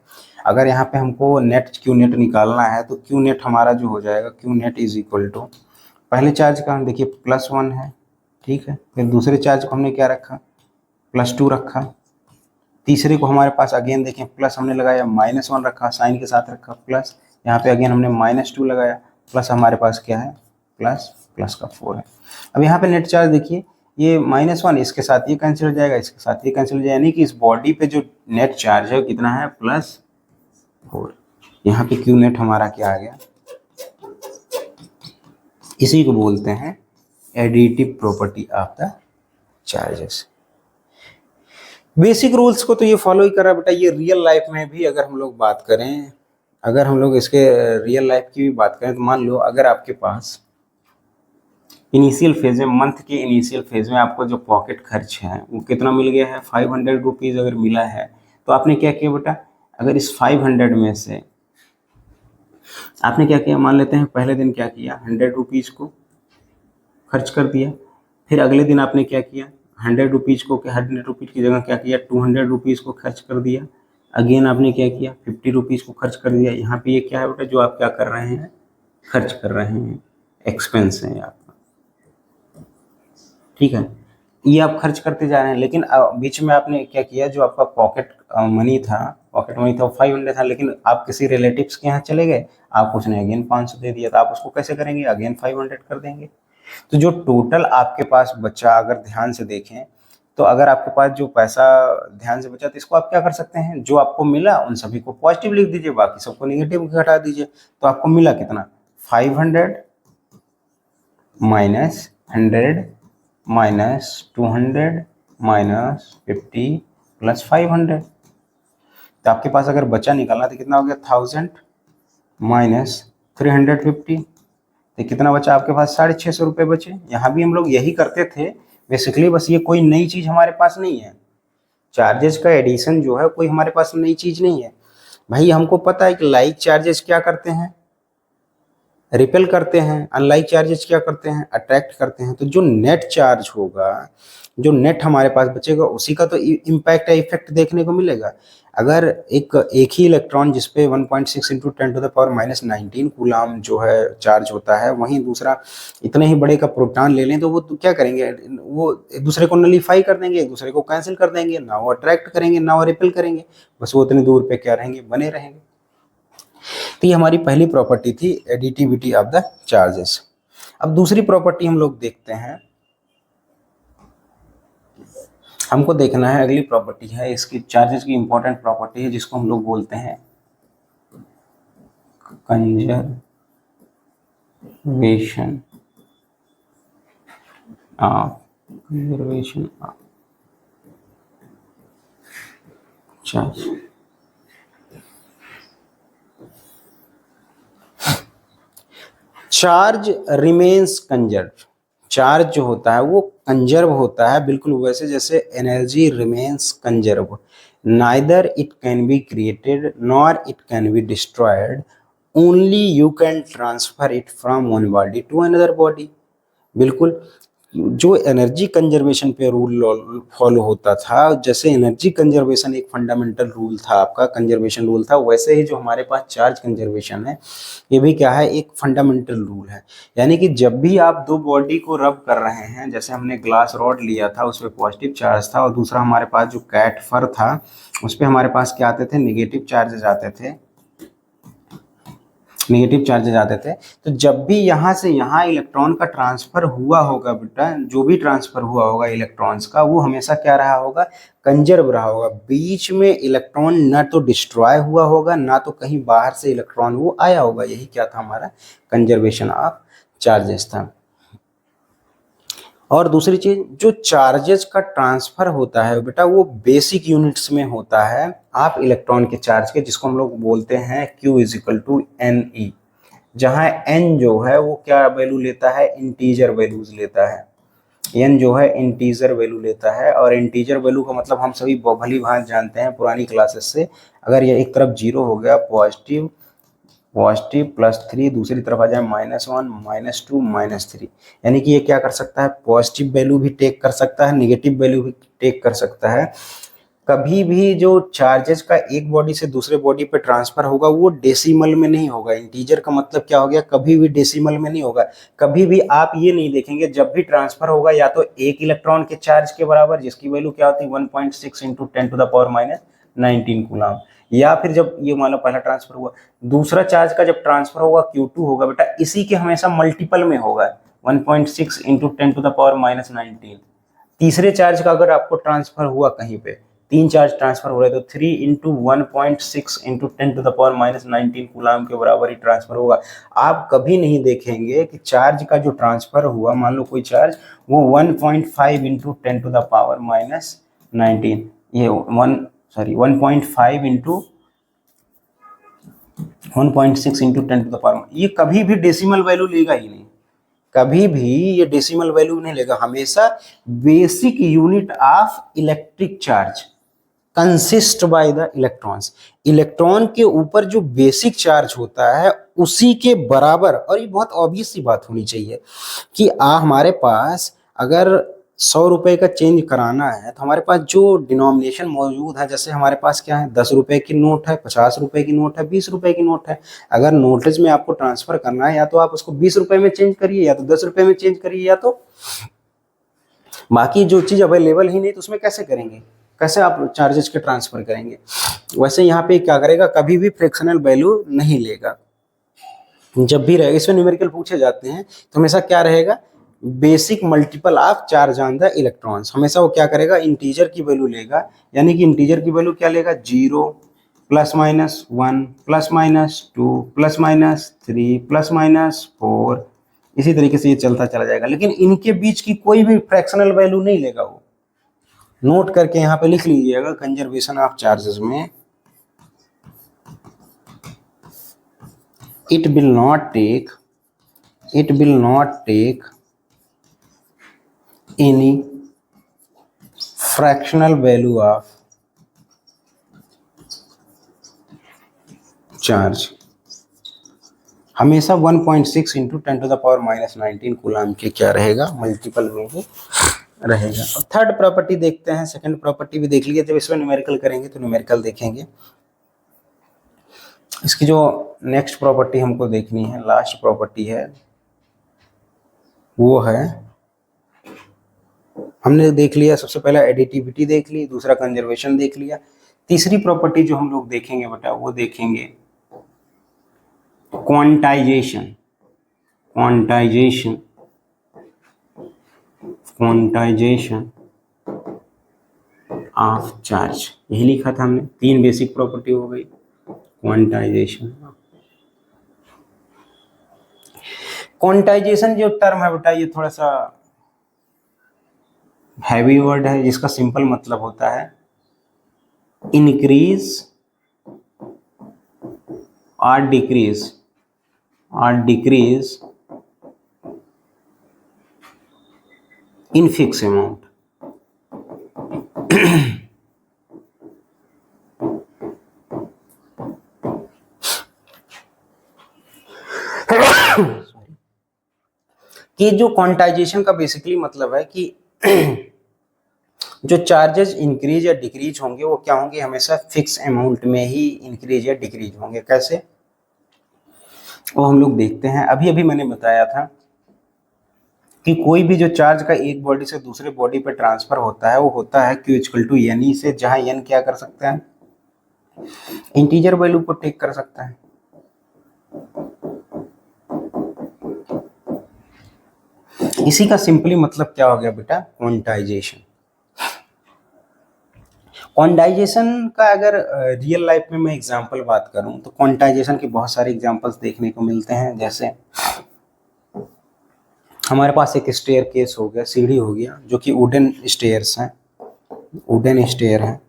अगर यहाँ पे हमको नेट Q नेट निकालना है तो Q नेट हमारा जो हो जाएगा, Q net is equal to, पहले चार्ज का हम देखिए +1 है, ठीक है, फिर दूसरे चार्ज को हमने क्या रखा, +2 रखा, तीसरे को हमारे पास अगेन देखें प्लस हमने लगाया, -1 रखा, साइन के साथ रखा, प्लस यहाँ पे अगेन हमने -2 लगाया, प्लस हमारे पास क्या है, प्लस का 4 है। अब यहाँ पे नेट चार्ज देखिए, ये -1 इसके साथ ये कैंसिल हो जाएगा, इसके साथ ये कैंसिल हो जाएगा, यानी कि इस बॉडी पे जो नेट चार्ज है वो कितना है, +4। यहाँ पे Q नेट हमारा क्या आ गया, इसी को बोलते हैं additive property of the charges. Basic rules को तो ये फॉलो ही करा बेटा। ये रियल लाइफ में भी अगर हम लोग बात करें, अगर हम लोग इसके रियल लाइफ की भी बात करें, तो मान लो अगर आपके पास इनिशियल फेज में, मंथ के इनिशियल फेज में आपको जो पॉकेट खर्च है वो कितना मिल गया है, 500 रुपीज़ अगर मिला है, तो आपने क्या किया बेटा, अगर इस 500 में से आपने क्या किया, मान लेते हैं पहले दिन क्या किया, 100 रुपीज़ को खर्च कर दिया, फिर अगले दिन आपने क्या किया, 100 रुपीज़ को, 100 रुपीज़ की जगह क्या किया, 200 रुपीज़ को खर्च कर दिया, अगेन आपने क्या किया, 50 रुपीज़ को खर्च कर दिया। यहाँ पे ये क्या है बेटा, जो आप क्या कर रहे हैं, खर्च कर रहे हैं, एक्सपेंस है आपका, ठीक है, ये आप खर्च करते जा रहे हैं। लेकिन बीच में आपने क्या किया, जो आपका पॉकेट मनी था वो 500 था, लेकिन आप किसी रिलेटिव्स के यहाँ चले गए, आप उसने अगेन 500 दे दिया, तो आप उसको कैसे करेंगे, अगेन 500 कर देंगे। तो जो टोटल आपके पास बचा, अगर ध्यान से देखें, तो अगर आपके पास जो पैसा ध्यान से बचा, तो इसको आप क्या कर सकते हैं, जो आपको मिला उन सभी को पॉजिटिव लिख दीजिए, बाकी सबको नेगेटिव घटा दीजिए। तो आपको मिला कितना, 500 -100 -200 -50 + 500। तो आपके पास अगर बचा निकालना तो कितना हो गया, 1000 -350। तो कितना बचा आपके पास, 650 रुपये बचे। यहाँ भी हम लोग यही करते थे बेसिकली, बस ये कोई नई चीज़ हमारे पास नहीं है। चार्जेस का एडिशन जो है कोई हमारे पास नई चीज़ नहीं है भाई। हमको पता है कि लाइक चार्जेस क्या करते हैं, रिपेल करते हैं, अनलाइक चार्जेस क्या करते हैं, अट्रैक्ट करते हैं। तो जो नेट चार्ज होगा, जो नेट हमारे पास बचेगा, उसी का तो इम्पैक्ट या इफेक्ट देखने को मिलेगा। अगर एक ही इलेक्ट्रॉन जिसपे 1.6 × 10⁻⁻19 कूलाम जो है चार्ज होता है, वहीं दूसरा इतने ही बड़े का प्रोटॉन ले लें, तो वो तो क्या करेंगे, वो एक दूसरे को नलीफाई कर देंगे, एक दूसरे को कैंसिल कर देंगे, ना वो अट्रैक्ट करेंगे ना वो रिपेल करेंगे, बस वो उतनी दूर पे क्या रहेंगे, बने रहेंगे। तो ये हमारी पहली प्रॉपर्टी थी, एडिटिविटी ऑफ द चार्जेस। अब दूसरी प्रॉपर्टी हम लोग देखते हैं, हमको देखना है अगली प्रॉपर्टी है इसकी, चार्जेस की इंपॉर्टेंट प्रॉपर्टी है जिसको हम लोग बोलते हैं conservation of charge. Charge remains conserve, charge जो होता है वो कंजर्व होता है, बिल्कुल वैसे जैसे energy remains conserve. Neither it can be created nor it can be destroyed, only you can transfer it from one body to another body. बिल्कुल जो एनर्जी कंजर्वेशन पे रूल फॉलो होता था, जैसे एनर्जी कंजर्वेशन एक फंडामेंटल रूल था आपका, conservation rule था, वैसे ही जो हमारे पास चार्ज कंजर्वेशन है ये भी क्या है, एक फंडामेंटल रूल है। यानी कि जब भी आप दो बॉडी को रब कर रहे हैं, जैसे हमने ग्लास रॉड लिया था उस पर पॉजिटिव चार्ज था और दूसरा हमारे पास जो कैट फर था उस पर हमारे पास क्या आते थे, निगेटिव चार्जेस आते थे, नेगेटिव चार्जेस आते थे। तो जब भी यहाँ से यहाँ इलेक्ट्रॉन का ट्रांसफर हुआ होगा बेटा, जो भी ट्रांसफर हुआ होगा इलेक्ट्रॉन्स का, वो हमेशा क्या रहा होगा, कंजर्व रहा होगा। बीच में इलेक्ट्रॉन ना तो डिस्ट्रॉय हुआ होगा ना तो कहीं बाहर से इलेक्ट्रॉन वो आया होगा। यही क्या था, हमारा कंजर्वेशन ऑफ चार्जेस था। और दूसरी चीज, जो चार्जेस का ट्रांसफर होता है बेटा वो बेसिक यूनिट्स में होता है आप इलेक्ट्रॉन के चार्ज के, जिसको हम लोग बोलते हैं Q equal to n e, जहाँ n जो है वो क्या वैल्यू लेता है, इंटीजर वैल्यूज लेता है। n जो है इंटीजर वैल्यू लेता है, और इंटीजर वैल्यू का मतलब हम सभी भली भांति जानते हैं पुरानी क्लासेस से, अगर ये एक तरफ जीरो हो गया पॉजिटिव +3, दूसरी तरफ आ जाए -1 -2 -3, यानी कि ये क्या कर सकता है, पॉजिटिव वैल्यू भी टेक कर सकता है, निगेटिव वैल्यू भी टेक कर सकता है। कभी भी जो चार्जेस का एक बॉडी से दूसरे बॉडी पे ट्रांसफर होगा वो डेसिमल में नहीं होगा। इंटीजर का मतलब क्या हो गया, कभी भी डेसिमल में नहीं होगा। कभी भी आप ये नहीं देखेंगे जब भी ट्रांसफर होगा या तो एक इलेक्ट्रॉन के चार्ज के बराबर, जिसकी वैल्यू क्या होती है 1.6 × 10⁻⁻19 कूलम, या फिर जब ये मान लो पहला ट्रांसफर हुआ, दूसरा चार्ज का जब ट्रांसफर होगा Q2 होगा बेटा, इसी के हमेशा मल्टीपल में होगा 1.6 × 10⁻⁻19। तीसरे चार्ज का अगर आपको ट्रांसफर हुआ, कहीं पे तीन चार्ज ट्रांसफर हो रहे हैं तो 3 × 1.6 × 10⁻⁻19 कूलम के बराबर ही ट्रांसफर होगा। आप कभी नहीं देखेंगे कि चार्ज का जो ट्रांसफर हुआ, मान लो कोई चार्ज वो 1.5 × 10⁻⁻19, ये 1.5 × 1.6 × 10⁻, ये कभी भी डेसिमल वैल्यू लेगा ही नहीं, कभी भी ये डेसिमल वैल्यू नहीं लेगा। हमेशा basic unit of electric charge consist by the electrons, electron के ऊपर जो बेसिक चार्ज होता है उसी के बराबर। और ये बहुत ऑब्वियस सी बात होनी चाहिए कि हमारे पास अगर 100 रुपए का चेंज कराना है तो हमारे पास जो डिनोमिनेशन मौजूद है, जैसे हमारे पास क्या है, 10 रुपए की नोट है, 50 रुपए की नोट है, 20 रुपए की नोट है। अगर नोटेज में आपको ट्रांसफर करना है, या तो आप उसको 20 रुपए में चेंज करिए, या तो 10 रुपए में चेंज करिए, या तो बाकी जो चीज अवेलेबल ही नहीं तो उसमें कैसे करेंगे, कैसे आप चार्जेस के ट्रांसफर करेंगे। वैसे यहाँ पे क्या करेगा, कभी भी फ्रैक्शनल वैल्यू नहीं लेगा। जब भी रहेगा, इसमें न्यूमेरिकल पूछे जाते हैं तो हमेशा क्या रहेगा, basic multiple of charge on the electrons. हमेशा वो क्या करेगा, इंटीजर की वैल्यू लेगा, यानी कि इंटीजर की वैल्यू क्या लेगा, 0 +-1 +-2 +-3 +-4, इसी तरीके से ये चलता चला जाएगा। लेकिन इनके बीच की कोई भी फ्रैक्शनल वैल्यू नहीं लेगा वो। नोट करके यहाँ पे लिख लीजिएगा, कंजर्वेशन ऑफ चार्जेस में it will not take any fractional value of charge। हमेशा 1.6 × 10⁻⁻19 कूलम के क्या रहेगा, मल्टीपल में ही रहेगा। और थर्ड प्रॉपर्टी देखते हैं, सेकंड प्रॉपर्टी भी देख लीजिए। जब इसमें न्यूमेरिकल करेंगे तो न्यूमेरिकल देखेंगे। इसकी जो नेक्स्ट प्रॉपर्टी हमको देखनी है, लास्ट प्रॉपर्टी है, वो है, हमने देख लिया सबसे पहला एडिटिविटी देख ली, दूसरा कंजर्वेशन देख लिया। तीसरी प्रॉपर्टी जो हम लोग देखेंगे बेटा वो देखेंगे quantization, quantization, quantization of charge, यही लिखा था हमने, 3 बेसिक प्रॉपर्टी हो गई क्वांटाइजेशन। क्वांटाइजेशन जो टर्म है बेटा ये थोड़ा सा हैवी वर्ड है, जिसका सिंपल मतलब होता है इंक्रीज और डिक्रीज इन फिक्स अमाउंट। कि जो क्वांटाइजेशन का बेसिकली मतलब है कि जो चार्जेस इंक्रीज या डिक्रीज होंगे वो क्या होंगे, हमेशा फिक्स अमाउंट में ही इंक्रीज या डिक्रीज होंगे। कैसे, वो हम लोग देखते हैं। अभी अभी मैंने बताया था कि कोई भी जो चार्ज का एक बॉडी से दूसरे बॉडी पर ट्रांसफर होता है वो होता है Q equal to n e से, जहां एन क्या कर सकता है, इंटीजर वैल्यू को टेक कर सकता है। इसी का सिंपली मतलब क्या हो गया बेटा, क्वांटाइजेशन। क्वांटाइजेशन का अगर रियल लाइफ में मैं एग्जांपल बात करूं तो क्वांटाइजेशन के बहुत सारे एग्जांपल्स देखने को मिलते हैं। जैसे हमारे पास एक स्टेयर केस हो गया, सीढ़ी हो गया, जो कि वुडन स्टेयर्स हैं, वुडन स्टेयर है।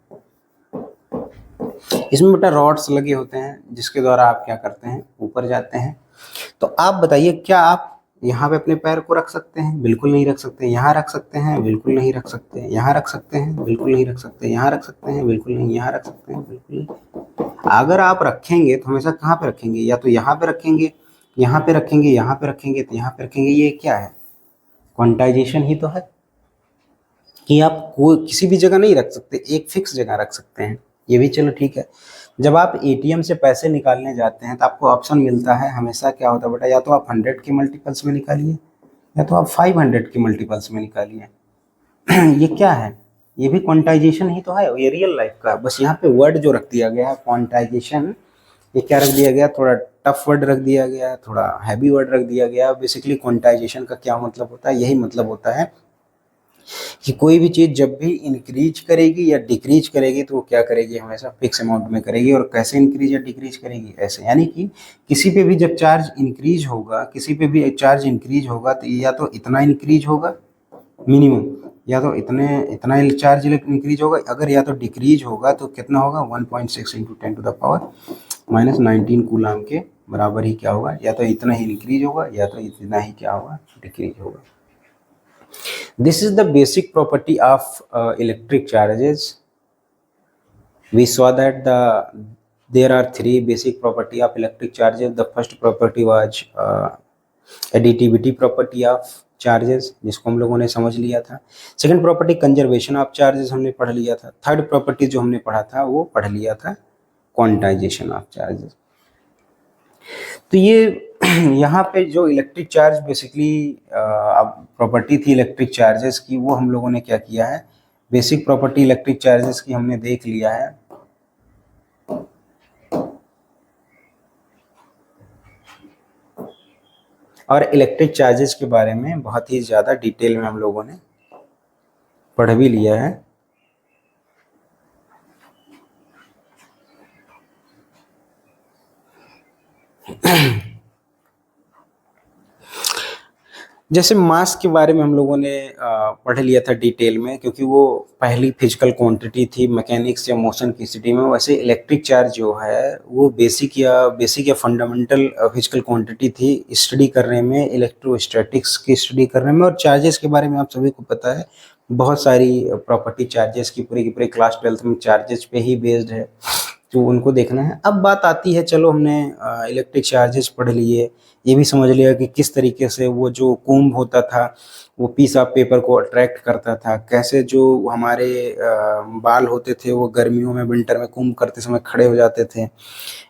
इसमें बेटा रॉड्स लगे होते हैं जिसके द्वारा आप क्या करते हैं, ऊपर जाते हैं। तो आप बताइए, क्या आप यहाँ पे अपने पैर को रख सकते हैं? बिल्कुल नहीं रख सकते। यहाँ रख सकते हैं? बिल्कुल नहीं रख सकते। यहाँ रख सकते हैं? बिल्कुल नहीं रख सकते। यहाँ रख सकते हैं? बिल्कुल नहीं। यहाँ रख सकते हैं? बिल्कुल नहीं। अगर आप रखेंगे तो हमेशा कहाँ पे रखेंगे, या तो यहाँ पे रखेंगे, यहाँ पे रखेंगे, यहाँ पे रखेंगे, तो यहाँ पे रखेंगे। ये क्या है, क्वांटाइजेशन ही तो है कि आप कोई किसी भी जगह नहीं रख सकते, एक फिक्स जगह रख सकते हैं। ये भी चलो ठीक है। जब आप एटीएम से पैसे निकालने जाते हैं तो आपको ऑप्शन मिलता है हमेशा, क्या होता है बेटा, या तो आप 100 के मल्टीपल्स में निकालिए या तो आप 500 के मल्टीपल्स में निकालिए। ये क्या है, ये भी क्वांटाइजेशन ही तो है, ये रियल लाइफ का। बस यहाँ पे वर्ड जो रख दिया गया है क्वांटाइजेशन, ये क्या रख दिया गया, थोड़ा टफ वर्ड रख दिया गया, थोड़ा हैवी वर्ड रख दिया गया। बेसिकली क्वांटाइजेशन का क्या मतलब होता है, यही मतलब होता है कि कोई भी चीज़ जब भी इंक्रीज करेगी या डिक्रीज करेगी तो वो क्या करेगी, हमेशा फिक्स अमाउंट में करेगी। और कैसे इंक्रीज या डिक्रीज करेगी, ऐसे, यानी कि किसी पे भी जब चार्ज इंक्रीज होगा, किसी पे भी चार्ज इंक्रीज होगा तो या तो इतना इंक्रीज होगा मिनिमम, या तो इतना चार्ज इंक्रीज होगा। अगर या तो डिक्रीज होगा तो कितना होगा, 1.6 into 10 to the power -19 coulomb के बराबर ही क्या होगा, या तो इतना ही इंक्रीज होगा या तो इतना ही क्या होगा, डिक्रीज होगा। This is the basic property of electric charges. We saw that there are 3 basic property of electric charges. The first property was additivity property of charges, जिसको हम लोगों ने समझ लिया था। Second property conservation of charges हमने पढ़ लिया था। थर्ड प्रॉपर्टी जो हमने पढ़ा था वो पढ़ लिया था क्वांटाइजेशन ऑफ चार्जेस। तो ये यहाँ पे जो इलेक्ट्रिक चार्ज बेसिकली प्रॉपर्टी थी इलेक्ट्रिक चार्जेस की, वो हम लोगों ने क्या किया है, बेसिक प्रॉपर्टी इलेक्ट्रिक चार्जेस की हमने देख लिया है। और इलेक्ट्रिक चार्जेस के बारे में बहुत ही ज़्यादा डिटेल में हम लोगों ने पढ़ भी लिया है। जैसे मास के बारे में हम लोगों ने पढ़ लिया था डिटेल में, क्योंकि वो पहली फिजिकल क्वांटिटी थी मैकेनिक्स या मोशन की स्टडी में। वैसे इलेक्ट्रिक चार्ज जो है वो बेसिक या फंडामेंटल फिजिकल क्वांटिटी थी स्टडी करने में, इलेक्ट्रोस्टैटिक्स की स्टडी करने में। और चार्जेस के बारे में आप सभी को पता है, बहुत सारी प्रॉपर्टी चार्जेस की पूरी क्लास 12th में चार्जेस पे ही बेस्ड है, तो उनको देखना है। अब बात आती है, चलो हमने इलेक्ट्रिक चार्जेस पढ़ लिए, ये भी समझ लिया कि किस तरीके से वो जो कूम्ब होता था वो पीस ऑफ पेपर को अट्रैक्ट करता था, कैसे जो हमारे बाल होते थे वो गर्मियों में विंटर में कूम्ब करते समय खड़े हो जाते थे,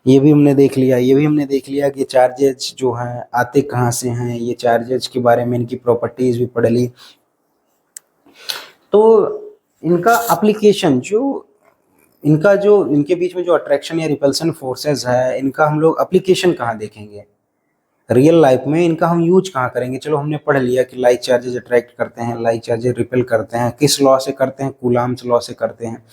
ये भी हमने देख लिया। ये भी हमने देख लिया कि चार्जेस जो हैं आते कहाँ से हैं, ये चार्जेस के बारे में इनकी प्रॉपर्टीज भी पढ़ ली। तो इनका एप्लीकेशन इनके बीच में जो अट्रैक्शन या रिपल्सन फोर्सेस है, इनका हम लोग एप्लीकेशन कहाँ देखेंगे, रियल लाइफ में इनका हम यूज कहाँ करेंगे? चलो हमने पढ़ लिया कि लाइक चार्जेज अट्रैक्ट करते हैं, लाइक चार्जेज रिपेल करते हैं, किस लॉ से करते हैं? कूलाम्स लॉ से करते हैं।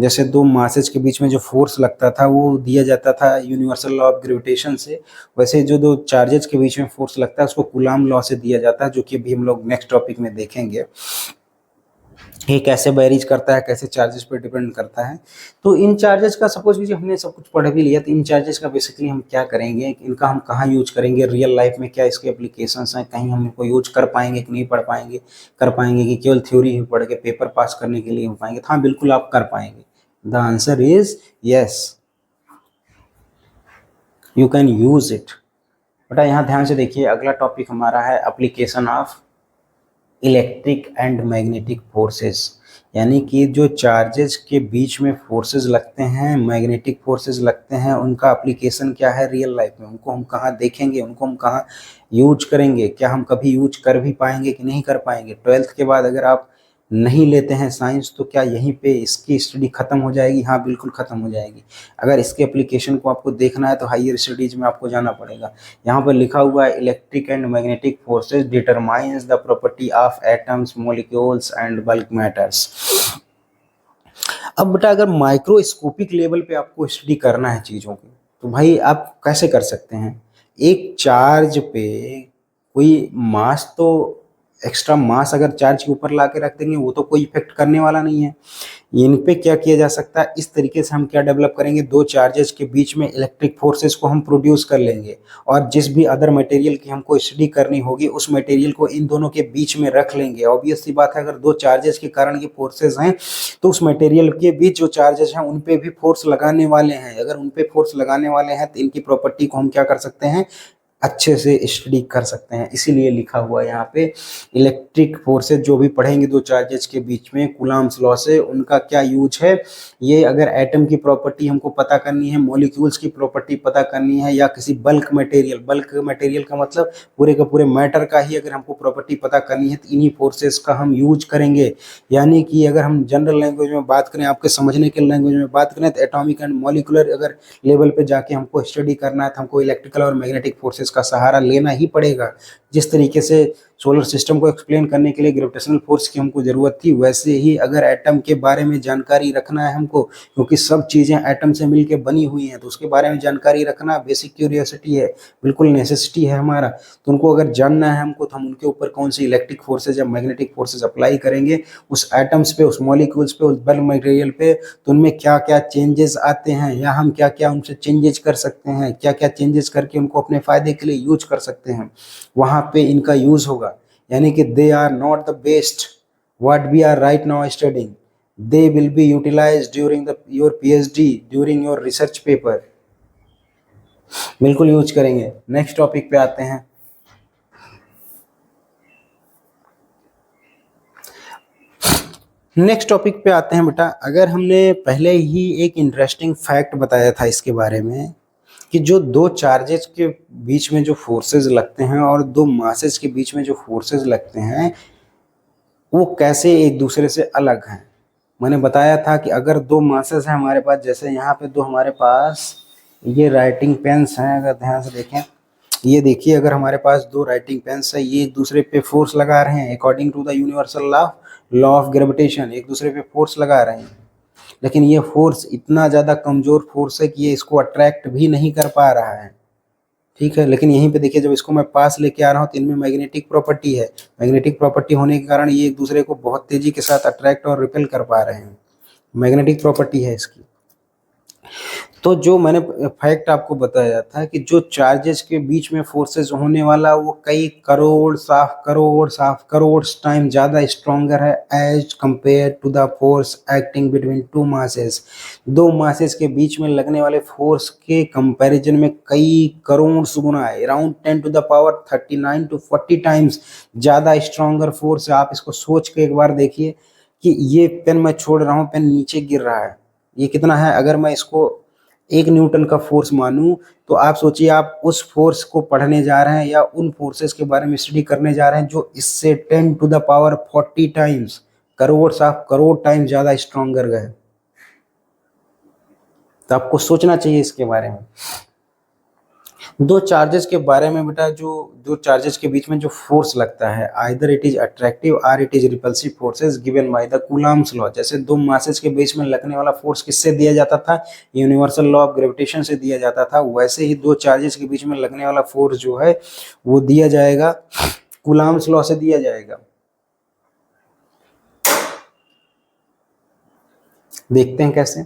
जैसे दो मासेज के बीच में जो फोर्स लगता था वो दिया जाता था यूनिवर्सल लॉ ऑफ ग्रेविटेशन से, वैसे जो दो चार्जेज के बीच में फोर्स लगता है उसको कूलाम लॉ से दिया जाता है, जो कि अभी हम लोग नेक्स्ट टॉपिक में देखेंगे ये कैसे वेरीज करता है, कैसे चार्जेस पर डिपेंड करता है। तो इन चार्जेस का सपोज कीजिए हमने सब कुछ पढ़ भी लिया, तो इन चार्जेस का बेसिकली हम क्या करेंगे, इनका हम कहाँ यूज करेंगे, रियल लाइफ में क्या इसके एप्लीकेशंस हैं, कहीं हम इनको यूज कर पाएंगे कि नहीं पढ़ पाएंगे, कर पाएंगे कि केवल थ्योरी ही पढ़ के पेपर पास करने के लिए हो पाएंगे? हाँ बिल्कुल आप कर पाएंगे। The answer is yes, you can use it. बेटा यहाँ ध्यान से देखिए, अगला टॉपिक हमारा है application of electric and magnetic forces, यानी कि जो चार्जेस के बीच में फोर्सेस लगते हैं, मैग्नेटिक फोर्सेस लगते हैं, उनका एप्लीकेशन क्या है रियल लाइफ में, उनको हम कहाँ देखेंगे, उनको हम कहाँ यूज करेंगे, क्या हम कभी यूज कर भी पाएंगे कि नहीं कर पाएंगे? 12th के बाद अगर आप नहीं लेते हैं साइंस तो क्या यहीं पे इसकी स्टडी खत्म हो जाएगी? हाँ बिल्कुल खत्म हो जाएगी। अगर इसके एप्लीकेशन को आपको देखना है तो हायर स्टडीज में आपको जाना पड़ेगा। यहाँ पर लिखा हुआ है electric and magnetic forces determines the property of atoms, molecules and bulk matters. अब बेटा अगर माइक्रोस्कोपिक लेवल पे आपको स्टडी करना है चीज़ों की, तो भाई आप कैसे कर सकते हैं? एक चार्ज पे कोई मास तो, एक्स्ट्रा मास अगर चार्ज के ऊपर ला के रख देंगे वो तो कोई इफेक्ट करने वाला नहीं है। इन पे क्या किया जा सकता है, इस तरीके से हम क्या डेवलप करेंगे, दो चार्जेस के बीच में इलेक्ट्रिक फोर्सेस को हम प्रोड्यूस कर लेंगे, और जिस भी अदर मटेरियल की हमको स्टडी करनी होगी उस मटेरियल को इन दोनों के बीच में रख लेंगे। ऑब्वियस सी बात है, अगर दो चार्जेस के कारण ये फोर्सेस हैं तो उस मटेरियल के बीच जो चार्जेस हैं उन पे भी फोर्स लगाने वाले हैं। अगर उन पे फोर्स लगाने वाले हैं तो इनकी प्रॉपर्टी को हम क्या कर सकते हैं, अच्छे से स्टडी कर सकते हैं। इसीलिए लिखा हुआ है यहाँ पे इलेक्ट्रिक फोर्सेज जो भी पढ़ेंगे दो चार्जेस के बीच में कूलाम्स लॉ से, उनका क्या यूज है, ये अगर एटम की प्रॉपर्टी हमको पता करनी है, मॉलिक्यूल्स की प्रॉपर्टी पता करनी है, या किसी बल्क मटेरियल का मतलब पूरे का पूरे मैटर का ही अगर हमको प्रॉपर्टी पता करनी है, तो इन्हीं फोर्सेस का हम यूज करेंगे। यानी कि अगर हम जनरल लैंग्वेज में बात करें, आपके समझने के लैंग्वेज में बात करें, तो एटॉमिक एंड मॉलिकुलर अगर लेवल पे जाके हमको स्टडी करना है तो हमको इलेक्ट्रिकल और मैग्नेटिक फोर्सेस का सहारा लेना ही पड़ेगा। जिस तरीके से सोलर सिस्टम को एक्सप्लेन करने के लिए ग्रेविटेशनल फोर्स की हमको ज़रूरत थी, वैसे ही अगर एटम के बारे में जानकारी रखना है हमको, क्योंकि सब चीज़ें एटम से मिलके बनी हुई हैं, तो उसके बारे में जानकारी रखना बेसिक क्यूरियोसिटी है, बिल्कुल नेसेसिटी है हमारा। तो उनको अगर जानना है हमको तो हम उनके ऊपर कौन सी इलेक्ट्रिक फोर्सेज या मैग्नेटिक फोर्सेज अप्लाई करेंगे, उस एटम्स पे, उस मॉलिक्यूल्स पे, उस बल्क मटेरियल पे, तो उनमें क्या क्या चेंजेस आते हैं, या हम क्या क्या उनसे चेंजेस कर सकते हैं, क्या क्या चेंजेस करके उनको अपने फ़ायदे के लिए यूज कर सकते हैं, वहाँ पे इनका यूज़ होगा। यानी कि they are not the best what we are right now studying, they will be utilized during your PhD, during your research paper, बिल्कुल यूज करेंगे। नेक्स्ट टॉपिक पे आते हैं। नेक्स्ट टॉपिक पे आते हैं बेटा, अगर हमने पहले ही एक इंटरेस्टिंग फैक्ट बताया था इसके बारे में कि जो दो चार्जेस के बीच में जो फोर्सेस लगते हैं और दो मासेस के बीच में जो फोर्सेस लगते हैं वो कैसे एक दूसरे से अलग हैं। मैंने बताया था कि अगर दो मासेस हैं हमारे पास, जैसे यहाँ पे दो हमारे पास ये राइटिंग पेन्स हैं, अगर ध्यान से देखें, ये देखिए अगर हमारे पास दो राइटिंग पेन्स है, ये एक दूसरे पे फोर्स लगा रहे हैं according to the universal law of gravitation, एक दूसरे पे फोर्स लगा रहे हैं, लेकिन ये फोर्स इतना ज़्यादा कमज़ोर फोर्स है कि ये इसको अट्रैक्ट भी नहीं कर पा रहा है। ठीक है, लेकिन यहीं पे देखिए जब इसको मैं पास लेके आ रहा हूँ तो इनमें मैग्नेटिक प्रॉपर्टी है, मैग्नेटिक प्रॉपर्टी होने के कारण ये एक दूसरे को बहुत तेजी के साथ अट्रैक्ट और रिपेल कर पा रहे हैं, मैग्नेटिक प्रॉपर्टी है इसकी। तो जो मैंने फैक्ट आपको बताया था कि जो चार्जेस के बीच में फोर्सेस होने वाला वो कई करोड़ टाइम ज़्यादा स्ट्रॉन्गर है as compared to the force acting between two masses. दो मासेस के बीच में लगने वाले फोर्स के कंपैरिजन में कई करोड़ गुना है, around 10 to the power 39 to 40 times ज़्यादा स्ट्रॉन्गर फोर्स है। आप इसको सोच के एक बार देखिए कि ये पेन मैं छोड़ रहा हूँ, पेन नीचे गिर रहा है, ये कितना है, अगर मैं इसको 1 न्यूटन का फोर्स मानूं तो आप सोचिए आप उस फोर्स को पढ़ने जा रहे हैं या उन फोर्सेस के बारे में स्टडी करने जा रहे हैं जो इससे 10 to the power 40 times, crore times ज़्यादा स्ट्रॉन्गर है। तो आपको सोचना चाहिए इसके बारे में। दो चार्जेस के बारे में बेटा, जो दो चार्जेस के बीच में जो फोर्स लगता है, आइदर इट इज अट्रैक्टिव और it is repulsive forces given by the Coulomb's law. जैसे दो मासेस के बीच में लगने वाला फोर्स किससे दिया जाता था, यूनिवर्सल लॉ ऑफ ग्रेविटेशन से दिया जाता था, वैसे ही दो चार्जेस के बीच में लगने वाला फोर्स जो है वो दिया जाएगा कूलम्ब्स लॉ से दिया जाएगा। देखते हैं कैसे।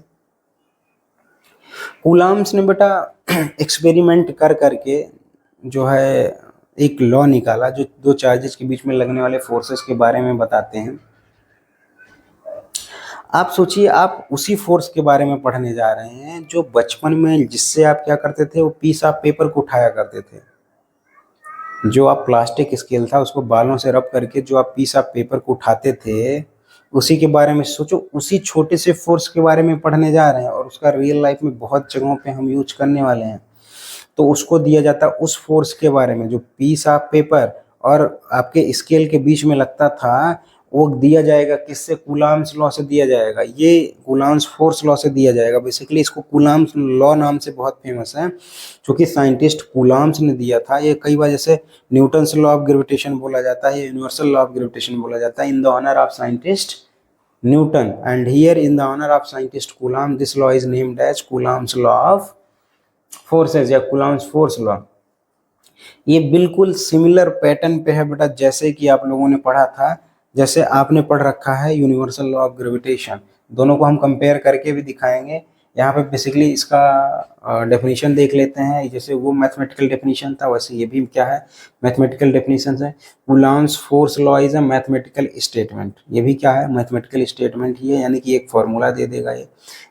कूलम्ब्स ने बेटा एक्सपेरिमेंट कर करके जो है एक लॉ निकाला जो दो चार्जेस के बीच में लगने वाले फोर्सेस के बारे में बताते हैं। आप सोचिए, आप उसी फोर्स के बारे में पढ़ने जा रहे हैं जो बचपन में जिससे आप क्या करते थे, वो पीस ऑफ पेपर को उठाया करते थे। जो आप प्लास्टिक स्केल था उसको बालों से रब करके जो आप पीस ऑफ पेपर को उठाते थे, उसी के बारे में सोचो। उसी छोटे से फोर्स के बारे में पढ़ने जा रहे हैं और उसका रियल लाइफ में बहुत जगहों पे हम यूज करने वाले हैं। तो उसको दिया जाता उस फोर्स के बारे में जो पीस ऑफ पेपर और आपके स्केल के बीच में लगता था, वो दिया जाएगा किससे, कूलम्ब्स लॉ से दिया जाएगा। ये कूलम्ब्स फोर्स लॉ से दिया जाएगा। बेसिकली इसको कूलम्ब्स लॉ नाम से बहुत फेमस है, क्योंकि साइंटिस्ट कूलम्ब्स ने दिया था। ये कई बार जैसे न्यूटन्स लॉ ऑफ ग्रेविटेशन बोला जाता है, यूनिवर्सल लॉ ऑफ ग्रेविटेशन बोला जाता है, in the honour of scientist Newton, and here in the honour of scientist Coulomb this law is named as Coulomb's law of forces या Coulomb's force law. ये बिल्कुल similar pattern पे है बेटा, जैसे कि आप लोगों ने पढ़ा था, जैसे आपने पढ़ रखा है यूनिवर्सल लॉ ऑफ ग्रेविटेशन। दोनों को हम कंपेयर करके भी दिखाएंगे। यहाँ पे बेसिकली इसका डेफिनेशन देख लेते हैं। जैसे वो मैथमेटिकल डेफिनेशन था, वैसे ये भी क्या है, मैथमेटिकल डेफिनेशन है। Coulomb's force law is a mathematical statement. ये भी क्या है, मैथमेटिकल स्टेटमेंट ही है, यानी कि एक फॉर्मूला दे देगा ये।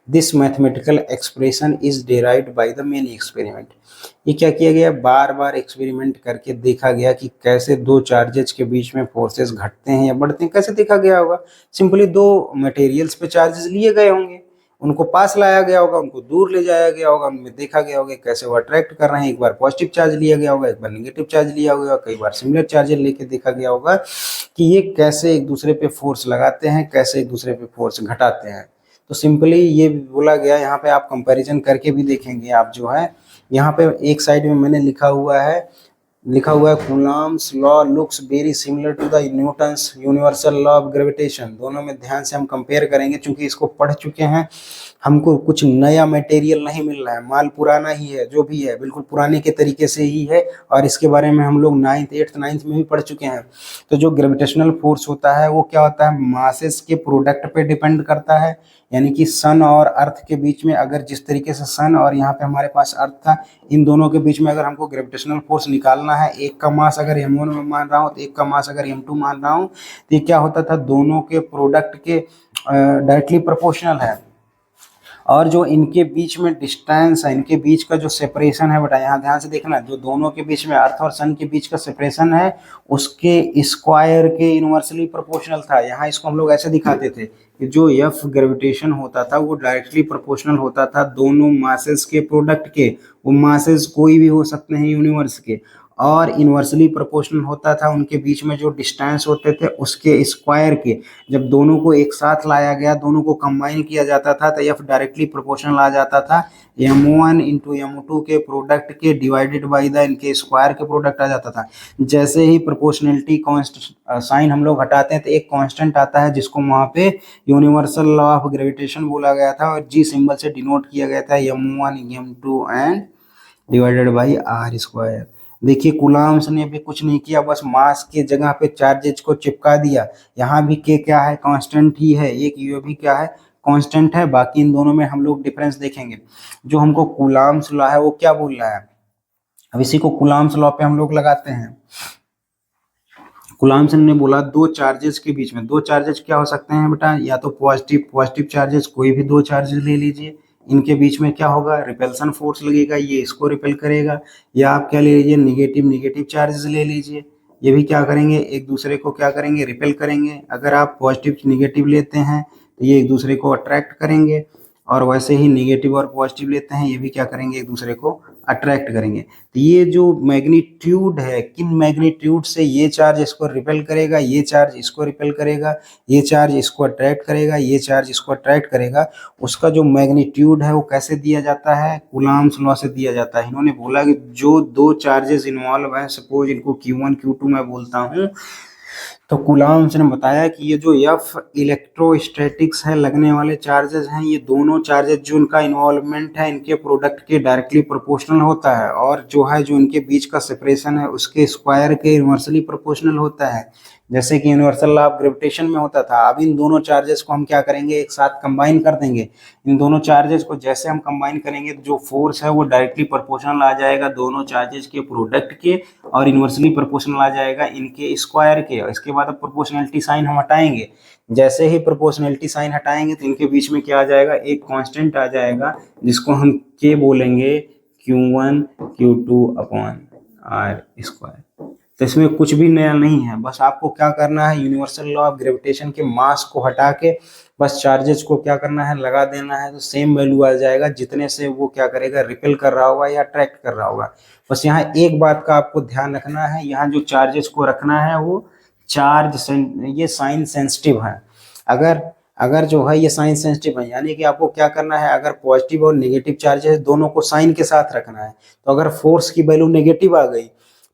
This mathematical expression is derived by the many experiment. ये क्या किया गया, बार बार एक्सपेरिमेंट करके देखा गया कि कैसे दो चार्जेस के बीच में फोर्सेस घटते हैं या बढ़ते हैं। कैसे देखा गया होगा, सिंपली दो मटेरियल्स पे चार्जेस लिए गए होंगे, उनको पास लाया गया होगा, उनको दूर ले जाया गया होगा, उनमें देखा गया होगा कैसे वो अट्रैक्ट कर रहे हैं। एक बार पॉजिटिव चार्ज लिया गया होगा, एक बार नेगेटिव चार्ज लिया होगा, कई बार सिमिलर चार्ज लेके देखा गया होगा कि ये कैसे एक दूसरे पे फोर्स लगाते हैं, कैसे एक दूसरे पे फोर्स घटाते हैं। तो सिंपली ये बोला गया, यहाँ पे आप कंपैरिजन करके भी देखेंगे। आप जो है यहाँ पे एक साइड में मैंने लिखा हुआ है Coulomb's law looks very similar to the Newton's universal law of gravitation. दोनों में ध्यान से हम कंपेयर करेंगे, क्योंकि इसको पढ़ चुके हैं, हमको कुछ नया मटेरियल नहीं मिल रहा है, माल पुराना ही है, जो भी है बिल्कुल पुराने के तरीके से ही है। और इसके बारे में हम लोग 9th 8th 9th में भी पढ़ चुके हैं। तो जो ग्रेविटेशनल फोर्स होता है वो क्या होता है, मासेस के प्रोडक्ट पे डिपेंड करता है। यानी कि सन और अर्थ के बीच में, अगर जिस तरीके से सन और यहाँ पे हमारे पास अर्थ था, इन दोनों के बीच में अगर हमको ग्रेविटेशनल फोर्स निकालना है, एक का मास अगर m1 में मान रहा हूँ तो एक का मास अगर m2 मान रहा हूँ, तो ये क्या होता था, दोनों के प्रोडक्ट के डायरेक्टली प्रोपोर्शनल है। और जो इनके बीच में डिस्टेंस है, इनके बीच का जो सेपरेशन है बेटा, यहाँ ध्यान से देखना, जो दोनों के बीच में अर्थ और सन के बीच का सेपरेशन है, उसके स्क्वायर के इनवर्सली प्रोपोर्शनल था। यहाँ इसको हम लोग ऐसे दिखाते थे कि जो एफ ग्रेविटेशन होता था वो डायरेक्टली प्रोपोर्शनल होता था दोनों मासेस के प्रोडक्ट के। वो मासेस कोई भी हो सकते हैं यूनिवर्स के, और इनवर्सली प्रोपोर्शनल होता था उनके बीच में जो डिस्टेंस होते थे उसके स्क्वायर के। जब दोनों को एक साथ लाया गया, दोनों को कंबाइन किया जाता था, तो एफ डायरेक्टली प्रोपोर्शनल आ जाता था m1 इंटू m2 के प्रोडक्ट के डिवाइडेड बाई द इनके स्क्वायर के प्रोडक्ट आ जाता था। जैसे ही प्रोपोर्शनलिटी साइन हम लोग हटाते हैं तो एक कांस्टेंट आता है जिसको वहाँ पे यूनिवर्सल लॉ ऑफ ग्रेविटेशन बोला गया था, और जी सिंबल से डिनोट किया गया था, m1 m2 and divided by r square. देखिए कूलम्ब्स ने भी कुछ नहीं किया, बस मास के जगह पे चार्जेज को चिपका दिया। यहाँ भी के क्या है, कांस्टेंट ही है, एक यू भी क्या है, कांस्टेंट है। बाकी इन दोनों में हम लोग डिफरेंस देखेंगे। जो हमको कूलम्ब्स लॉ है वो क्या बोल रहा है, अब इसी को कूलम्ब्स लॉ पे हम लोग लगाते हैं। कूलम्ब्स ने बोला दो चार्जेस के बीच में, दो चार्जेस क्या हो सकते हैं बेटा, या तो पॉजिटिव चार्जेस, कोई भी दो चार्जेस ले लीजिए, इनके बीच में क्या होगा, रिपल्सन फोर्स लगेगा, ये इसको रिपेल करेगा। या आप क्या ले लीजिए, नेगेटिव चार्जेस ले लीजिए, ये भी क्या करेंगे, एक दूसरे को क्या करेंगे, रिपेल करेंगे। अगर आप पॉजिटिव नेगेटिव लेते हैं तो ये एक दूसरे को अट्रैक्ट करेंगे, और वैसे ही नेगेटिव और पॉजिटिव लेते हैं, ये भी क्या करेंगे, एक दूसरे को अट्रैक्ट करेंगे। तो ये जो मैग्नीट्यूड है, किन मैग्नीट्यूड से ये चार्ज इसको रिपेल करेगा, ये चार्ज इसको रिपेल करेगा, ये चार्ज इसको अट्रैक्ट करेगा, ये चार्ज इसको अट्रैक्ट करेगा, उसका जो मैग्नीट्यूड है वो कैसे दिया जाता है, कूलम्ब्स लॉ से दिया जाता है। इन्होंने बोला कि जो दो चार्जेस इन्वॉल्व हैं, सपोज इनको Q1 Q2 मैं बोलता हूँ, तो कूलम्ब्स ने बताया कि ये जो एफ इलेक्ट्रोस्टैटिक्स है, लगने वाले चार्जेस हैं, ये दोनों चार्जेस जो इनका इन्वॉल्वमेंट है इनके प्रोडक्ट के डायरेक्टली प्रोपोर्शनल होता है, और जो है जो इनके बीच का सेपरेशन है उसके स्क्वायर के इन्वर्सली प्रोपोर्शनल होता है, जैसे कि यूनिवर्सल लॉ ऑफ ग्रेविटेशन में होता था। अब इन दोनों चार्जेस को हम क्या करेंगे, एक साथ कंबाइन कर देंगे। इन दोनों चार्जेस को जैसे हम कंबाइन करेंगे तो जो फोर्स है वो डायरेक्टली प्रोपोर्शनल आ जाएगा दोनों चार्जेस के प्रोडक्ट के, और इन्वर्सली प्रोपोर्शनल आ जाएगा इनके स्क्वायर के। और इसके बाद अब प्रोपोर्शनलिटी साइन हम हटाएंगे। जैसे ही प्रोपोर्शनलिटी साइन हटाएंगे तो इनके बीच में क्या आ जाएगा, एक कांस्टेंट आ जाएगा जिसको हम के बोलेंगे, Q1 Q2 upon are square. तो इसमें कुछ भी नया नहीं है, बस आपको क्या करना है, यूनिवर्सल लॉ ऑफ ग्रेविटेशन के मास को हटा के बस चार्जेस को क्या करना है, लगा देना है, तो सेम वैल्यू आ जाएगा जितने से वो क्या करेगा, रिपेल कर रहा होगा या अट्रैक्ट कर रहा होगा। बस यहाँ एक बात का आपको ध्यान रखना है, यहाँ जो चार्जेस को रखना है वो चार्ज ये साइन सेंसिटिव है। अगर अगर जो है ये साइन सेंसिटिव है, यानी कि आपको क्या करना है, अगर पॉजिटिव और नेगेटिव चार्जेस दोनों को साइन के साथ रखना है, तो अगर फोर्स की वैल्यू नेगेटिव आ गई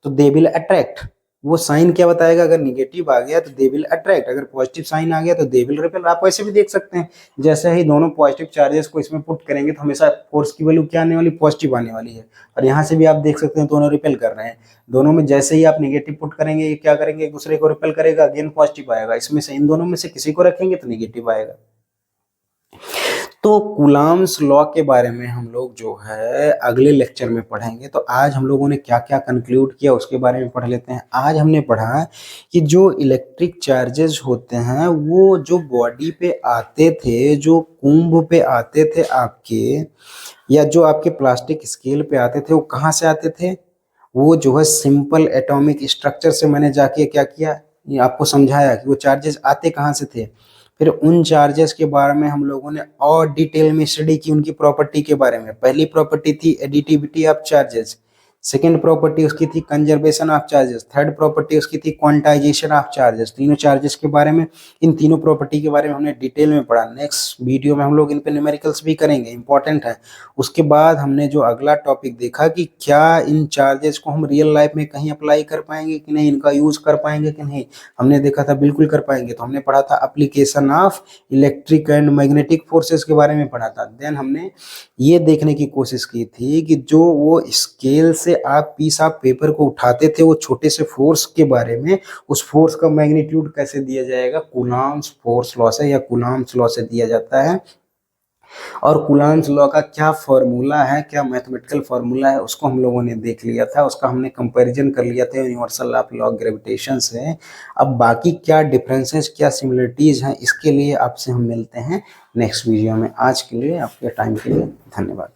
तो दे विल अट्रैक्ट। वो साइन क्या बताएगा, अगर निगेटिव आ गया तो दे विल अट्रैक्ट, अगर पॉजिटिव साइन आ गया तो दे विल रिपेल। आप ऐसे भी देख सकते हैं, जैसे ही दोनों पॉजिटिव चार्जेस को इसमें पुट करेंगे तो हमेशा फोर्स की वैल्यू क्या आने वाली, पॉजिटिव आने वाली है। और यहाँ से भी आप देख सकते हैं दोनों रिपेल कर रहे हैं। दोनों में जैसे ही आप निगेटिव पुट करेंगे ये क्या करेंगे, एक दूसरे को रिपेल करेगा, अगेन पॉजिटिव आएगा। इसमें से इन दोनों में से किसी को रखेंगे तो निगेटिव आएगा। तो कूलम्ब्स लॉ के बारे में हम लोग जो है अगले लेक्चर में पढ़ेंगे। तो आज हम लोगों ने क्या क्या कंक्लूड किया उसके बारे में पढ़ लेते हैं। आज हमने पढ़ा कि जो इलेक्ट्रिक चार्जेस होते हैं वो जो बॉडी पे आते थे, जो कुंभ पे आते थे आपके, या जो आपके प्लास्टिक स्केल पे आते थे, वो कहाँ से आते थे, वो जो है सिंपल एटॉमिक स्ट्रक्चर से मैंने जाके क्या किया, ये आपको समझाया कि वो चार्जेस आते कहाँ से थे। फिर उन चार्जेस के बारे में हम लोगों ने और डिटेल में स्टडी की, उनकी प्रॉपर्टी के बारे में। पहली प्रॉपर्टी थी additivity of charges, second property उसकी थी conservation of charges, third property उसकी थी क्वांटाइजेशन ऑफ चार्जेस। तीनों चार्जेस के बारे में, इन तीनों प्रॉपर्टी के बारे में हमने डिटेल में पढ़ा। नेक्स्ट वीडियो में हम लोग इन पे न्यूमेरिकल्स भी करेंगे, इंपॉर्टेंट है। उसके बाद हमने जो अगला टॉपिक देखा कि क्या इन चार्जेस को हम रियल लाइफ में कहीं अप्लाई कर पाएंगे कि नहीं, इनका यूज कर पाएंगे कि नहीं। हमने देखा था बिल्कुल कर पाएंगे। तो हमने पढ़ा था application of electric and magnetic forces के बारे में पढ़ा था। देन हमने ये देखने की कोशिश की थी कि जो वो स्केल से आप पीस ऑफ पेपर को उठाते थे वो छोटे से फोर्स के बारे में, उस फोर्स का मैग्नीट्यूड कैसे दिया जाएगा, कूलम्ब्स फोर्स लॉ से या कूलम्ब्स लॉ से दिया जाता है। और कूलम्ब्स लॉ का क्या फॉर्मूला है, क्या मैथमेटिकल फॉर्मूला है, उसको हम लोगों ने देख लिया था। उसका हमने कंपैरिजन कर लिया था यूनिवर्सल लॉ ऑफ ग्रेविटेशन से। अब बाकी क्या डिफरेंसेस, क्या सिमिलरिटीज हैं, इसके लिए आपसे हम मिलते हैं नेक्स्ट वीडियो में। आज के लिए आपके टाइम के लिए धन्यवाद।